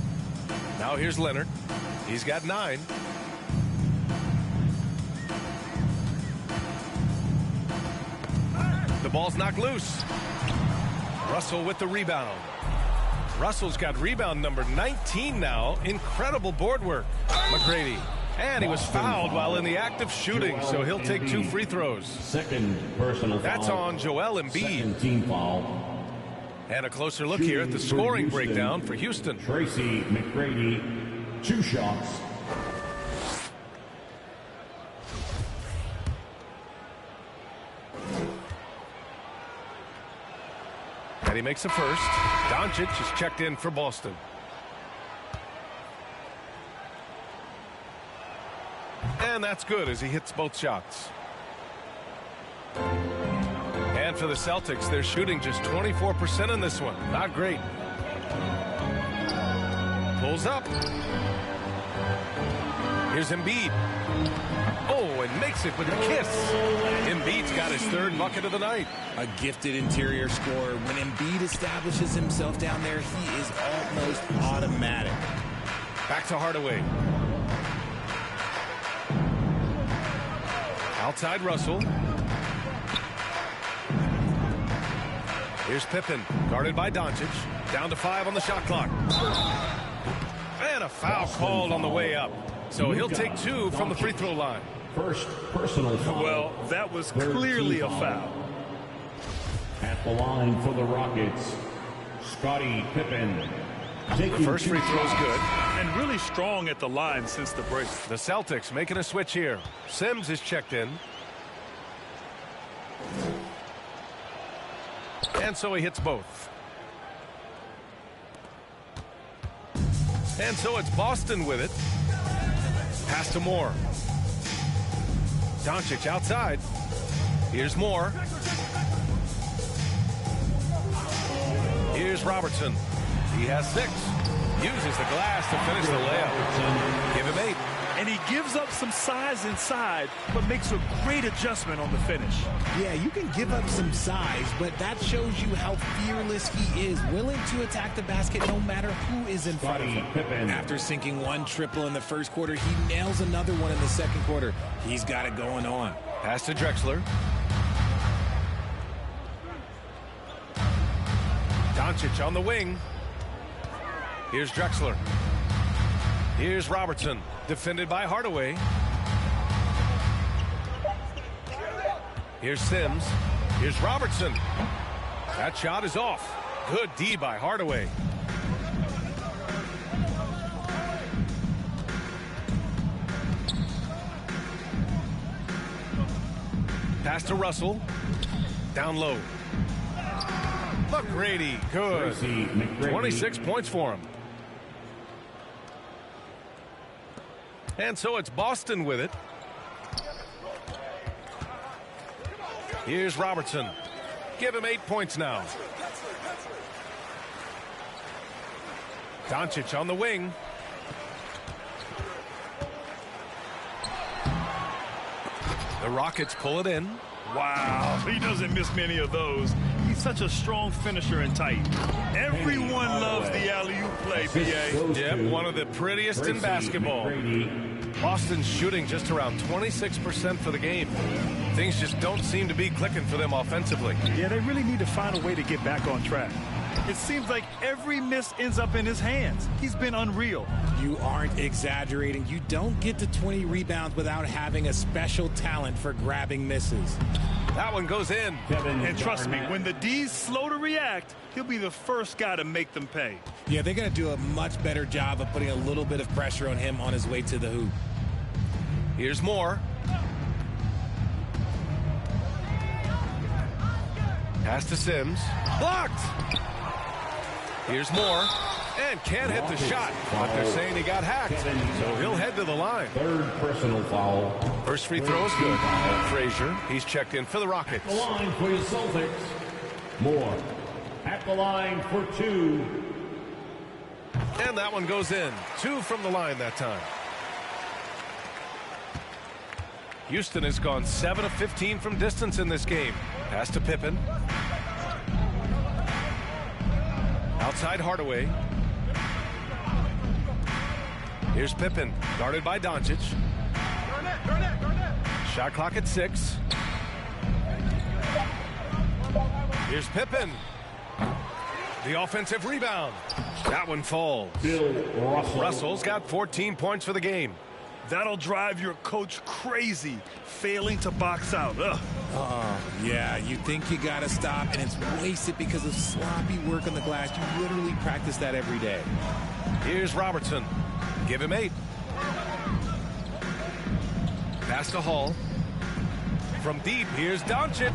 Now here's Leonard. He's got 9. The ball's knocked loose. Russell with the rebound. Russell's got rebound number 19 now. Incredible board work. McGrady. And he was fouled while in the act of shooting, so he'll take 2 free throws. Second personal foul. That's on Joel Embiid. Second team foul. And a closer look here at the scoring breakdown for Houston. Tracy McGrady, 2 shots. And he makes the first. Doncic is checked in for Boston. And that's good as he hits both shots. And for the Celtics, they're shooting just 24% in this one. Not great. Pulls up. Here's Embiid. Oh, and makes it with a kiss. Embiid's got his 3rd bucket of the night. A gifted interior scorer. When Embiid establishes himself down there, he is almost automatic. Back to Hardaway. Outside Russell. Here's Pippen, guarded by Doncic. Down to 5 on the shot clock. And a foul called on the way up. So he'll take 2 from the free throw line. First personal foul. Well, that was clearly a foul. At the line for the Rockets, Scottie Pippen. The first free throw's good. And really strong at the line since the break. The Celtics making a switch here. Sims is checked in. And so he hits both. And so it's Boston with it. Pass to Moore. Doncic outside. Here's Moore. Here's Robertson. He has 6. Uses the glass to finish the layup. Give him 8. And he gives up some size inside, but makes a great adjustment on the finish. Yeah, you can give up some size, but that shows you how fearless he is, willing to attack the basket no matter who is in front of him. After sinking 1 triple in the first quarter, he nails another one in the second quarter. He's got it going on. Pass to Drexler. Doncic on the wing. Here's Drexler. Here's Robertson, defended by Hardaway. Here's Sims. Here's Robertson. That shot is off. Good D by Hardaway. Pass to Russell. Down low. McGrady, good. 26 points for him. And so it's Boston with it. Here's Robertson. Give him 8 points now. Doncic on the wing. The Rockets pull it in. Wow, he doesn't miss many of those. He's such a strong finisher and tight. Everyone loves the alley-oop play, BA. Yep, one of the prettiest in basketball. Boston's shooting just around 26% for the game. Things just don't seem to be clicking for them offensively. Yeah, they really need to find a way to get back on track. It seems like every miss ends up in his hands. He's been unreal. You aren't exaggerating. You don't get to 20 rebounds without having a special talent for grabbing misses. That one goes in. And trust me, when the D's slow to react, he'll be the first guy to make them pay. Yeah, they're going to do a much better job of putting a little bit of pressure on him on his way to the hoop. Here's more. Pass to Sims. Blocked! Here's more. And can't hit the shot. But they're saying he got hacked. So he'll head to the line. Third personal foul. First free throw is good. And Frazier, he's checked in for the Rockets. At the line for the Celtics. Moore at the line for 2. And that one goes in. 2 from the line that time. Houston has gone 7 of 15 from distance in this game. Pass to Pippen. Outside Hardaway. Here's Pippen, guarded by Doncic. Shot clock at 6. Here's Pippen. The offensive rebound. That one falls. Bill Russell. Russell's got 14 points for the game. That'll drive your coach crazy, failing to box out. Yeah, you think you got to stop, and it's wasted because of sloppy work on the glass. You literally practice that every day. Here's Robertson. Give him 8. Pass to Hall. From deep, here's Doncic.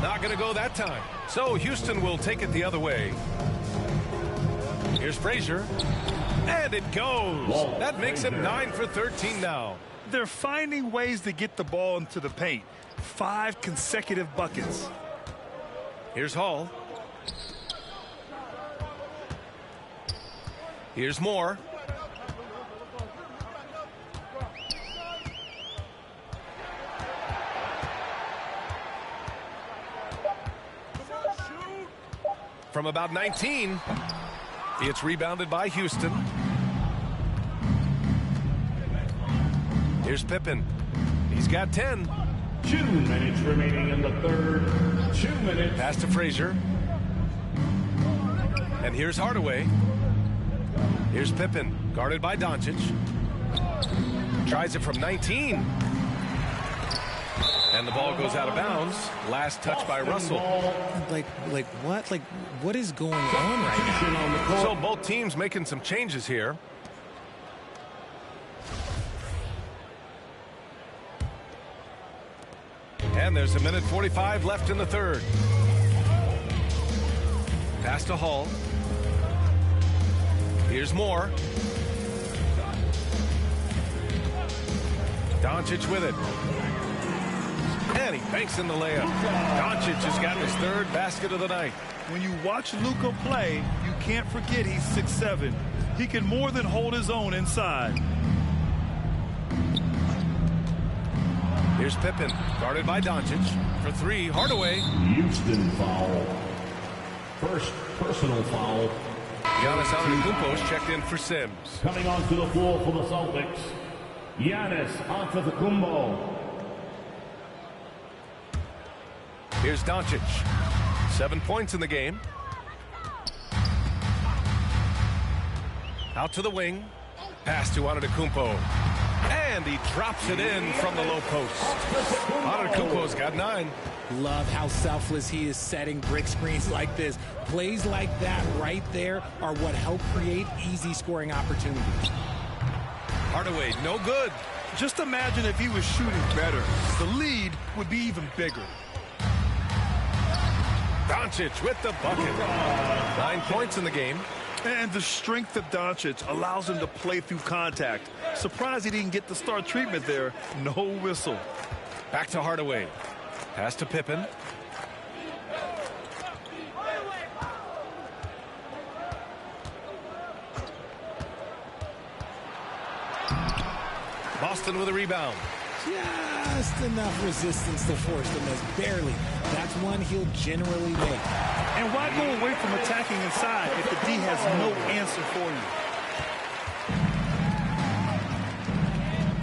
Not going to go that time. So Houston will take it the other way. Here's Frazier. And it goes. That makes him 9 for 13 now. They're finding ways to get the ball into the paint. 5 consecutive buckets. Here's Hall. Here's Moore. From about 19. It's rebounded by Houston. Here's Pippen. He's got 10. 2 minutes remaining in the third. 2 minutes. Pass to Frazier. And here's Hardaway. Here's Pippen, guarded by Doncic. Tries it from 19. And the ball goes out of bounds. Last touch by Russell. Like what? Like, what is going on right now? So both teams making some changes here. And there's 1:45 left in the third. Pass to Hall. Here's Moore. Doncic with it. And he banks in the layup. Doncic has got his 3rd basket of the night. When you watch Luka play, you can't forget he's 6'7". He can more than hold his own inside. Here's Pippen, guarded by Doncic. For 3, Hardaway. Houston foul. First personal foul. Giannis Antetokounmpo's checked in for Sims. Coming onto the floor for the Celtics, Giannis Antetokounmpo. Here's Doncic. 7 points in the game. Out to the wing. Pass to Antetokounmpo. And he drops it in from the low post. Antetokounmpo's got 9. Love how selfless he is setting brick screens like this. Plays like that right there are what help create easy scoring opportunities. Hardaway, no good. Just imagine if he was shooting better. The lead would be even bigger. Doncic with the bucket. 9 points in the game. And the strength of Doncic allows him to play through contact. Surprised he didn't get the star treatment there. No whistle. Back to Hardaway. Pass to Pippen. Boston with a rebound. Just enough resistance to force the miss. Barely. That's one he'll generally make. And why go away from attacking inside if the D has no answer for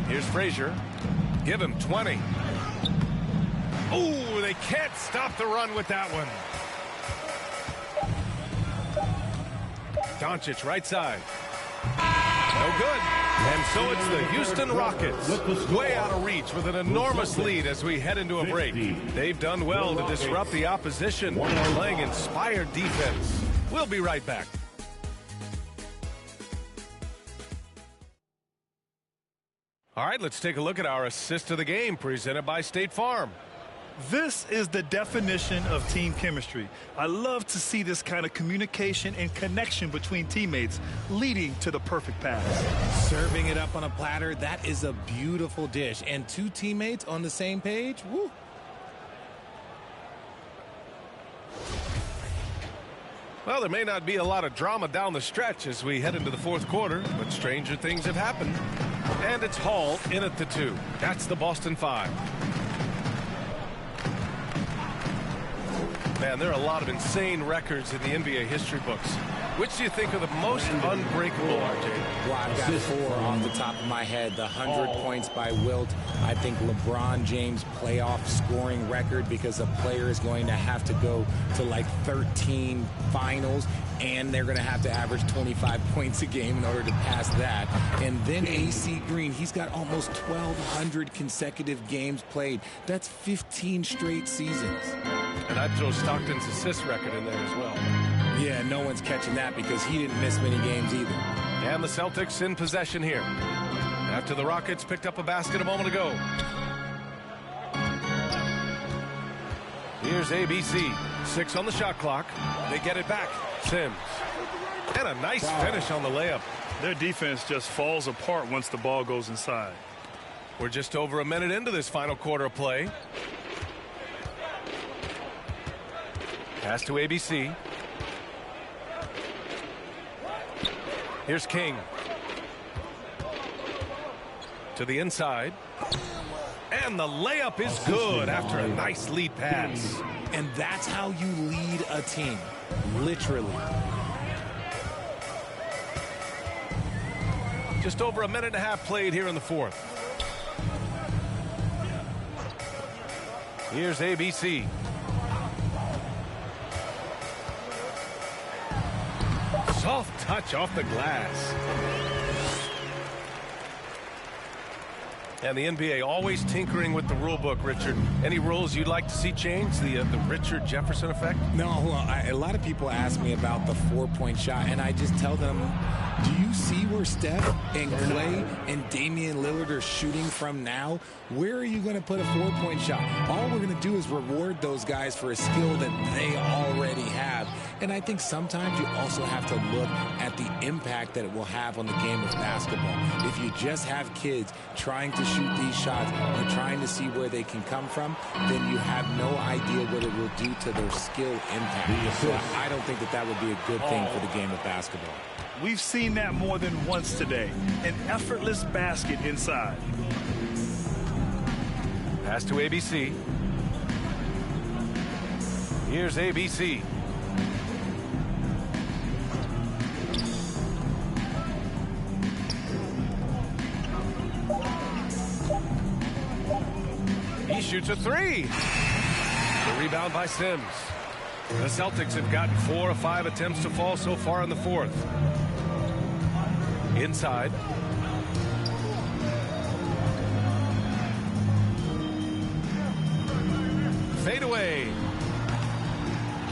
you? Here's Frazier. Give him 20. Oh, they can't stop the run with that one. Doncic right side. No good. And so it's the Houston Rockets way out of reach with an enormous lead as we head into a break. They've done well to disrupt the opposition, playing inspired defense. We'll be right back. All right, let's take a look at our assist of the game presented by State Farm. This is the definition of team chemistry. I love to see this kind of communication and connection between teammates leading to the perfect pass. Serving it up on a platter, that is a beautiful dish. And two teammates on the same page, woo. Well, there may not be a lot of drama down the stretch as we head into the fourth quarter, but stranger things have happened. And it's Hall in at the 2. That's the Boston 5. Man, there are a lot of insane records in the NBA history books. Which do you think are the most unbreakable, RJ? Well, I've got 4 off the top of my head. The 100 points by Wilt. I think LeBron James' playoff scoring record, because a player is going to have to go to like 13 finals, and they're going to have to average 25 points a game in order to pass that. And then AC Green, he's got almost 1,200 consecutive games played. That's 15 straight seasons. And I'd throw Stockton's assist record in there as well. Yeah, no one's catching that because he didn't miss many games either. And the Celtics in possession here after the Rockets picked up a basket a moment ago. Here's ABC. 6 on the shot clock. They get it back. Sims. And a nice finish on the layup. Their defense just falls apart once the ball goes inside. We're just over a minute into this final quarter of play. Pass to ABC. Here's King. To the inside. And the layup is good after a nice lead pass. And that's how you lead a team. Literally. Just over a minute and a half played here in the fourth. Here's ABC. Soft touch off the glass. And the NBA always tinkering with the rule book, Richard. Any rules you'd like to see changed? The Richard Jefferson effect? No, a lot of people ask me about the 4-point shot, and I just tell them, do you see where Steph and Clay and Damian Lillard are shooting from now? Where are you going to put a 4-point shot? All we're going to do is reward those guys for a skill that they already have. And I think sometimes you also have to look at the impact that it will have on the game of basketball. If you just have kids trying to shoot these shots and trying to see where they can come from, then you have no idea what it will do to their skill impact. So I don't think that would be a good thing for the game of basketball. We've seen that more than once today. An effortless basket inside. Pass to ABC. Here's ABC. He shoots a 3. The rebound by Sims. The Celtics have gotten 4 of 5 attempts to fall so far in the fourth. Inside. Fade away.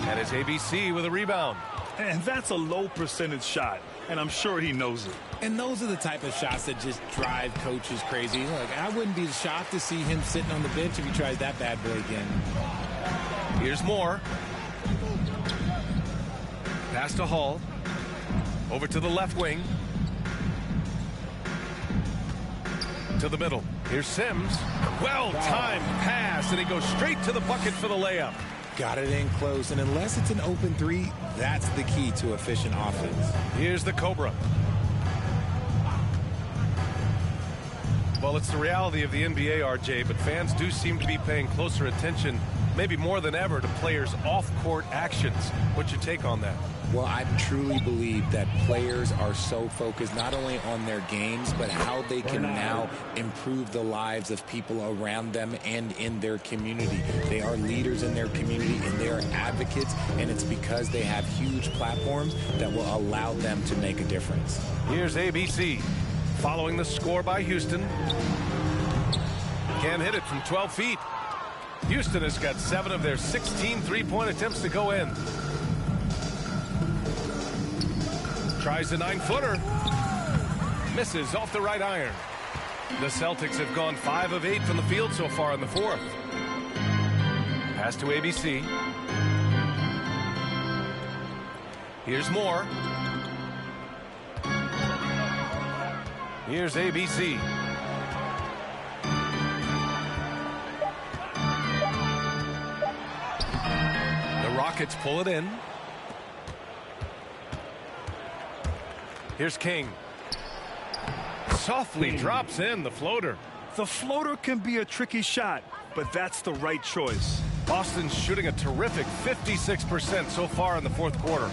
And it's ABC with a rebound. And that's a low percentage shot, and I'm sure he knows it. And those are the type of shots that just drive coaches crazy. Look, I wouldn't be shocked to see him sitting on the bench if he tries that bad boy again. Here's more. Pass to Hall. Over to the left wing. To the middle. Here's Sims. Well-timed pass, and he goes straight to the bucket for the layup. Got it in close, and unless it's an open 3, that's the key to efficient offense. Here's the Cobra. Well, it's the reality of the NBA, RJ, but fans do seem to be paying closer attention maybe more than ever, to players' off-court actions. What's your take on that? Well, I truly believe that players are so focused not only on their games, but how they can now improve the lives of people around them and in their community. They are leaders in their community, and they are advocates, and it's because they have huge platforms that will allow them to make a difference. Here's ABC following the score by Houston. Can't hit it from 12 feet. Houston has got 7 of their 16 three-point attempts to go in. Tries a 9-footer. Misses off the right iron. The Celtics have gone 5 of 8 from the field so far in the fourth. Pass to ABC. Here's Moore. Here's ABC. The Rockets pull it in. Here's King. Softly drops in the floater. The floater can be a tricky shot, but that's the right choice. Boston's shooting a terrific 56% so far in the fourth quarter.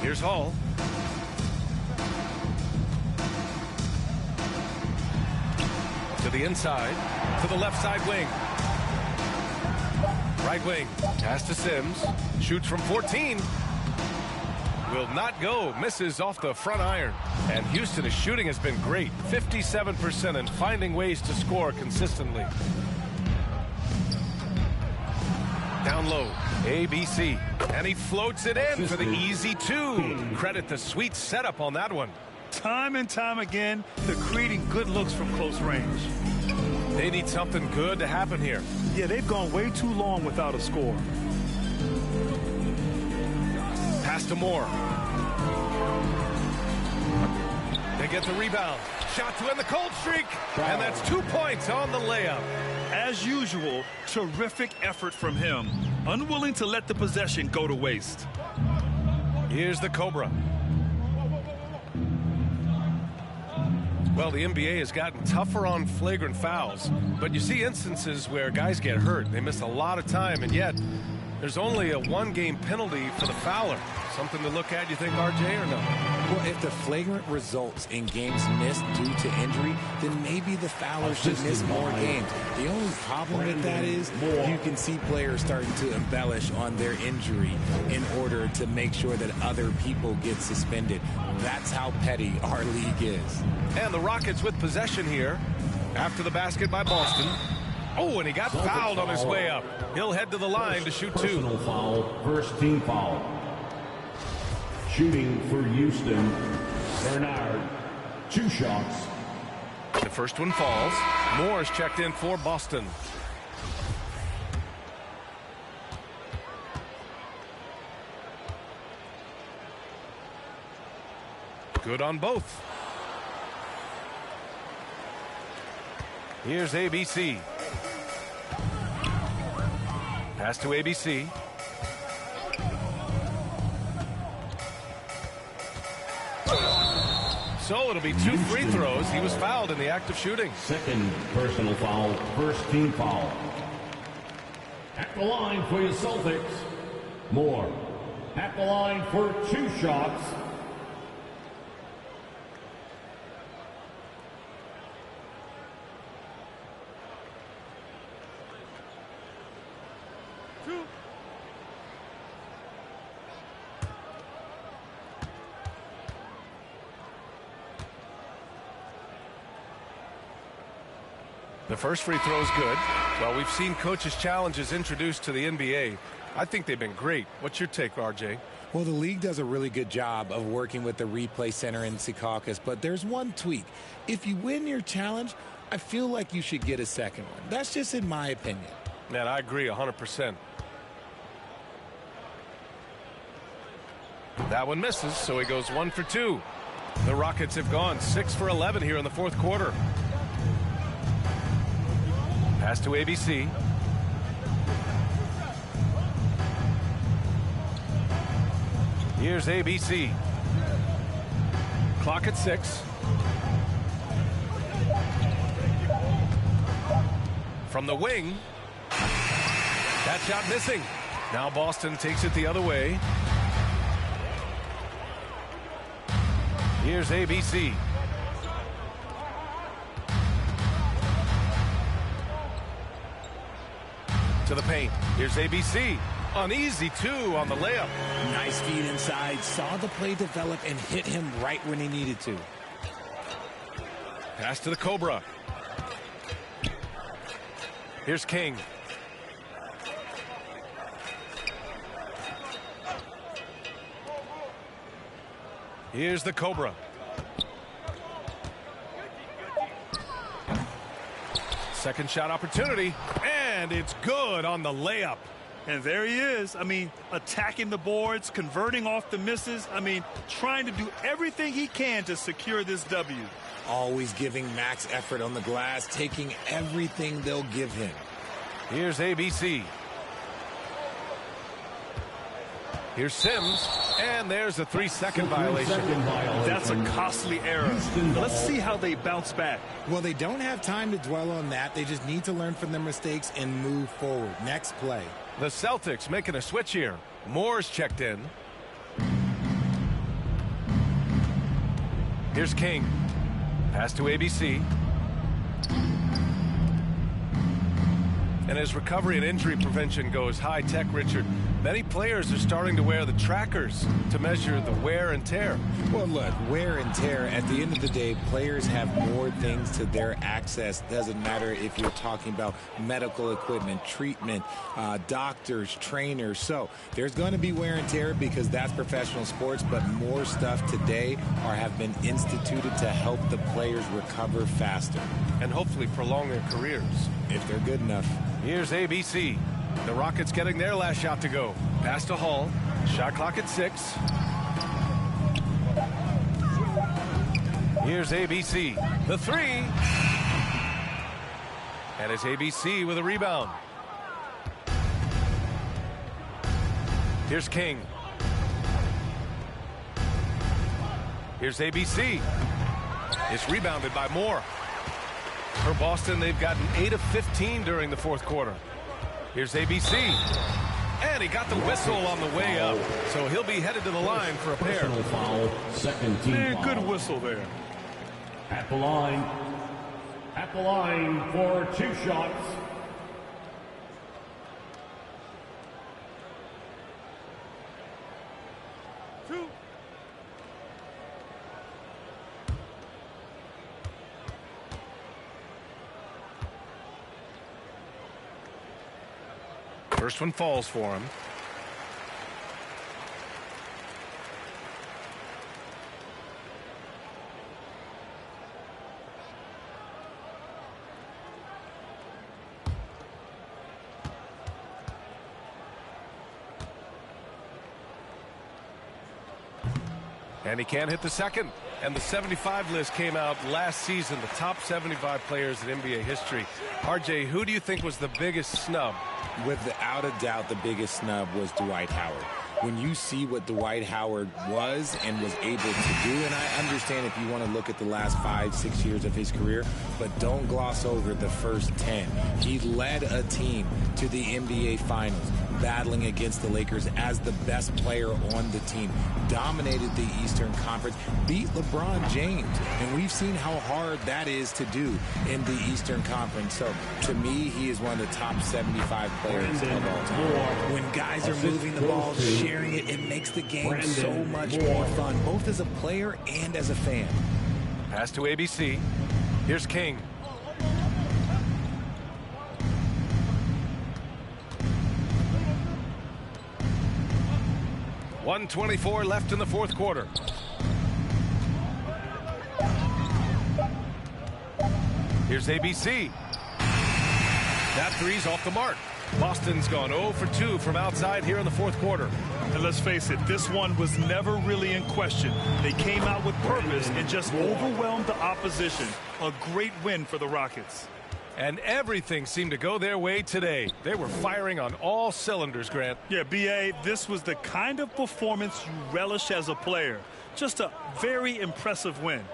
Here's Hall. To the inside, to the left side wing. Right wing, pass to Sims. Shoots from 14. Will not go. Misses off the front iron. And Houston's shooting has been great. 57% and finding ways to score consistently. Down low, ABC. And he floats it in for the easy 2. Credit the sweet setup on that one. Time and time again, they're creating good looks from close range. They need something good to happen here. Yeah, they've gone way too long without a score. Pass to Moore. They get the rebound. Shot to end the cold streak. And that's 2 points on the layup. As usual, terrific effort from him. Unwilling to let the possession go to waste. Here's the Cobra. Well, the NBA has gotten tougher on flagrant fouls, but you see instances where guys get hurt. They miss a lot of time, and yet there's only a 1-game penalty for the fouler. Something to look at, you think, RJ, or no? Well, if the flagrant results in games missed due to injury, then maybe the fouler should miss more games. The only problem with that is you can see players starting to embellish on their injury in order to make sure that other people get suspended. That's how petty our league is. And the Rockets with possession here after the basket by Boston. Oh, and he got fouled on his way up. He'll head to the line to shoot 2. Personal foul, first team foul. Shooting for Houston, Bernard. 2 shots. The first one falls. Moore's checked in for Boston. Good on both. Here's ABC. Pass to ABC. So it'll be 2 free throws. He was fouled in the act of shooting. Second personal foul, first team foul. At the line for your Celtics, Moore. At the line for 2 shots. The first free throw is good. Well, we've seen coaches' challenges introduced to the NBA. I think they've been great. What's your take, RJ? Well, the league does a really good job of working with the replay center in Secaucus, but there's one tweak. If you win your challenge, I feel like you should get a second one. That's just in my opinion. Man, I agree 100%. That one misses, so he goes 1 for 2. The Rockets have gone 6 for 11 here in the fourth quarter. Pass to ABC. Here's ABC. Clock at 6. From the wing. That shot missing. Now Boston takes it the other way. Here's ABC. To the paint. Here's ABC. Uneasy, too, on the layup. Nice feed inside. Saw the play develop and hit him right when he needed to. Pass to the Cobra. Here's King. Here's the Cobra. Second shot opportunity, and it's good on the layup. And there he is. I mean, attacking the boards, converting off the misses. I mean, trying to do everything he can to secure this W. Always giving max effort on the glass, taking everything they'll give him. Here's ABC. Here's Sims, and there's a 3-second violation. That's a costly error. Let's see how they bounce back. Well, they don't have time to dwell on that. They just need to learn from their mistakes and move forward. Next play. The Celtics making a switch here. Moore's checked in. Here's King. Pass to ABC. And as recovery and injury prevention goes high-tech, Richard, many players are starting to wear the trackers to measure the wear and tear. Well, look, wear and tear, at the end of the day, players have more things to their access. Doesn't matter if you're talking about medical equipment, treatment, doctors, trainers. So there's going to be wear and tear because that's professional sports, but more stuff today have been instituted to help the players recover faster. And hopefully prolong their careers. If they're good enough. Here's ABC. The Rockets getting their last shot to go. Pass to Hall. Shot clock at 6. Here's ABC. The 3. And it's ABC with a rebound. Here's King. Here's ABC. It's rebounded by Moore. For Boston, they've gotten 8 of 15 during the fourth quarter. Here's ABC. And he got the whistle on the way up. So he'll be headed to the line for a pair. Personal foul, second team foul. Good whistle there. At the line for 2 shots. First one falls for him. And he can't hit the second. And the 75 list came out last season, the top 75 players in NBA history. RJ, who do you think was the biggest snub? Without a doubt, the biggest snub was Dwight Howard. When you see what Dwight Howard was and was able to do, and I understand if you want to look at the last 5-6 years of his career, but don't gloss over the first 10. He led a team to the NBA Finals, battling against the Lakers as the best player on the team, dominated the Eastern Conference, beat LeBron James, and we've seen how hard that is to do in the Eastern Conference. So to me, he is one of the top 75 players of all time. When guys are moving the ball, sharing it, it makes the game so much more fun, both as a player and as a fan. Pass to ABC. Here's King. .124 left in the fourth quarter. Here's ABC. That three's off the mark. Boston's gone 0 for 2 from outside here in the fourth quarter. And let's face it, this one was never really in question. They came out with purpose and just overwhelmed the opposition. A great win for the Rockets. And everything seemed to go their way today. They were firing on all cylinders, Grant. Yeah, B.A., this was the kind of performance you relish as a player. Just a very impressive win.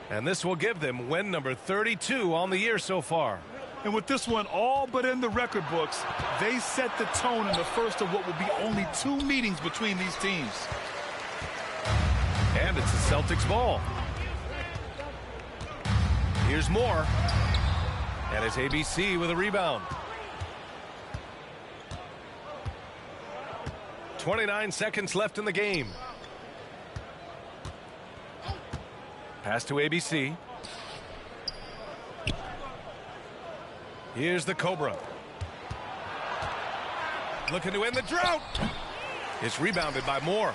And this will give them win number 32 on the year so far. And with this one all but in the record books, they set the tone in the first of what will be only 2 meetings between these teams. And it's the Celtics ball. Here's Moore. And it's ABC with a rebound. 29 seconds left in the game. Pass to ABC. Here's the Cobra. Looking to end the drought. It's rebounded by Moore.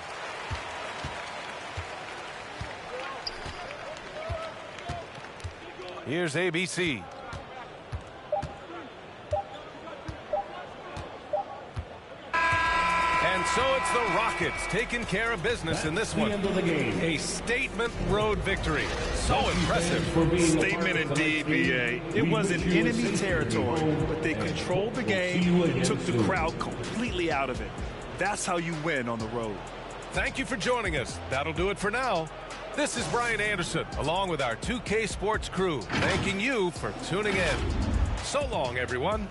Here's ABC. And so it's the Rockets taking care of business in this one. A statement road victory. So impressive. Statement indeed, B.A. It wasn't enemy territory, but they controlled the game and took the crowd completely out of it. That's how you win on the road. Thank you for joining us. That'll do it for now. This is Brian Anderson, along with our 2K Sports crew, thanking you for tuning in. So long, everyone.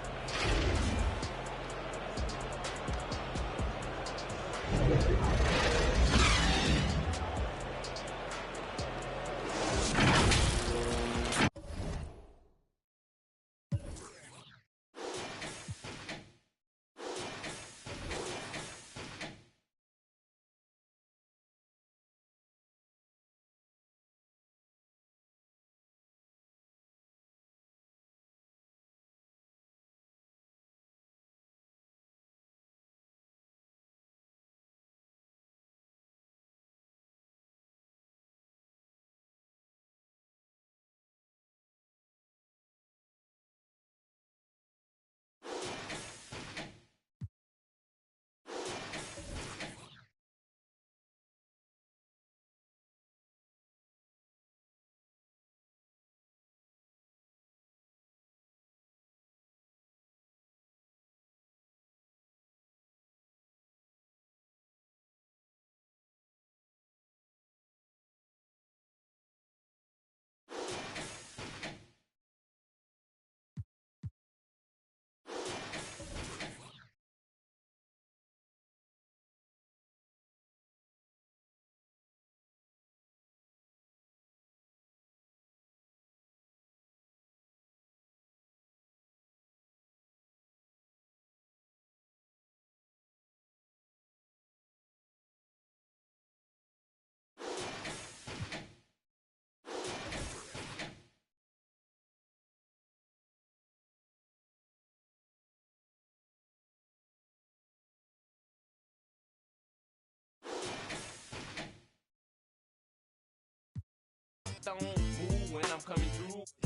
Don't move when I'm coming through.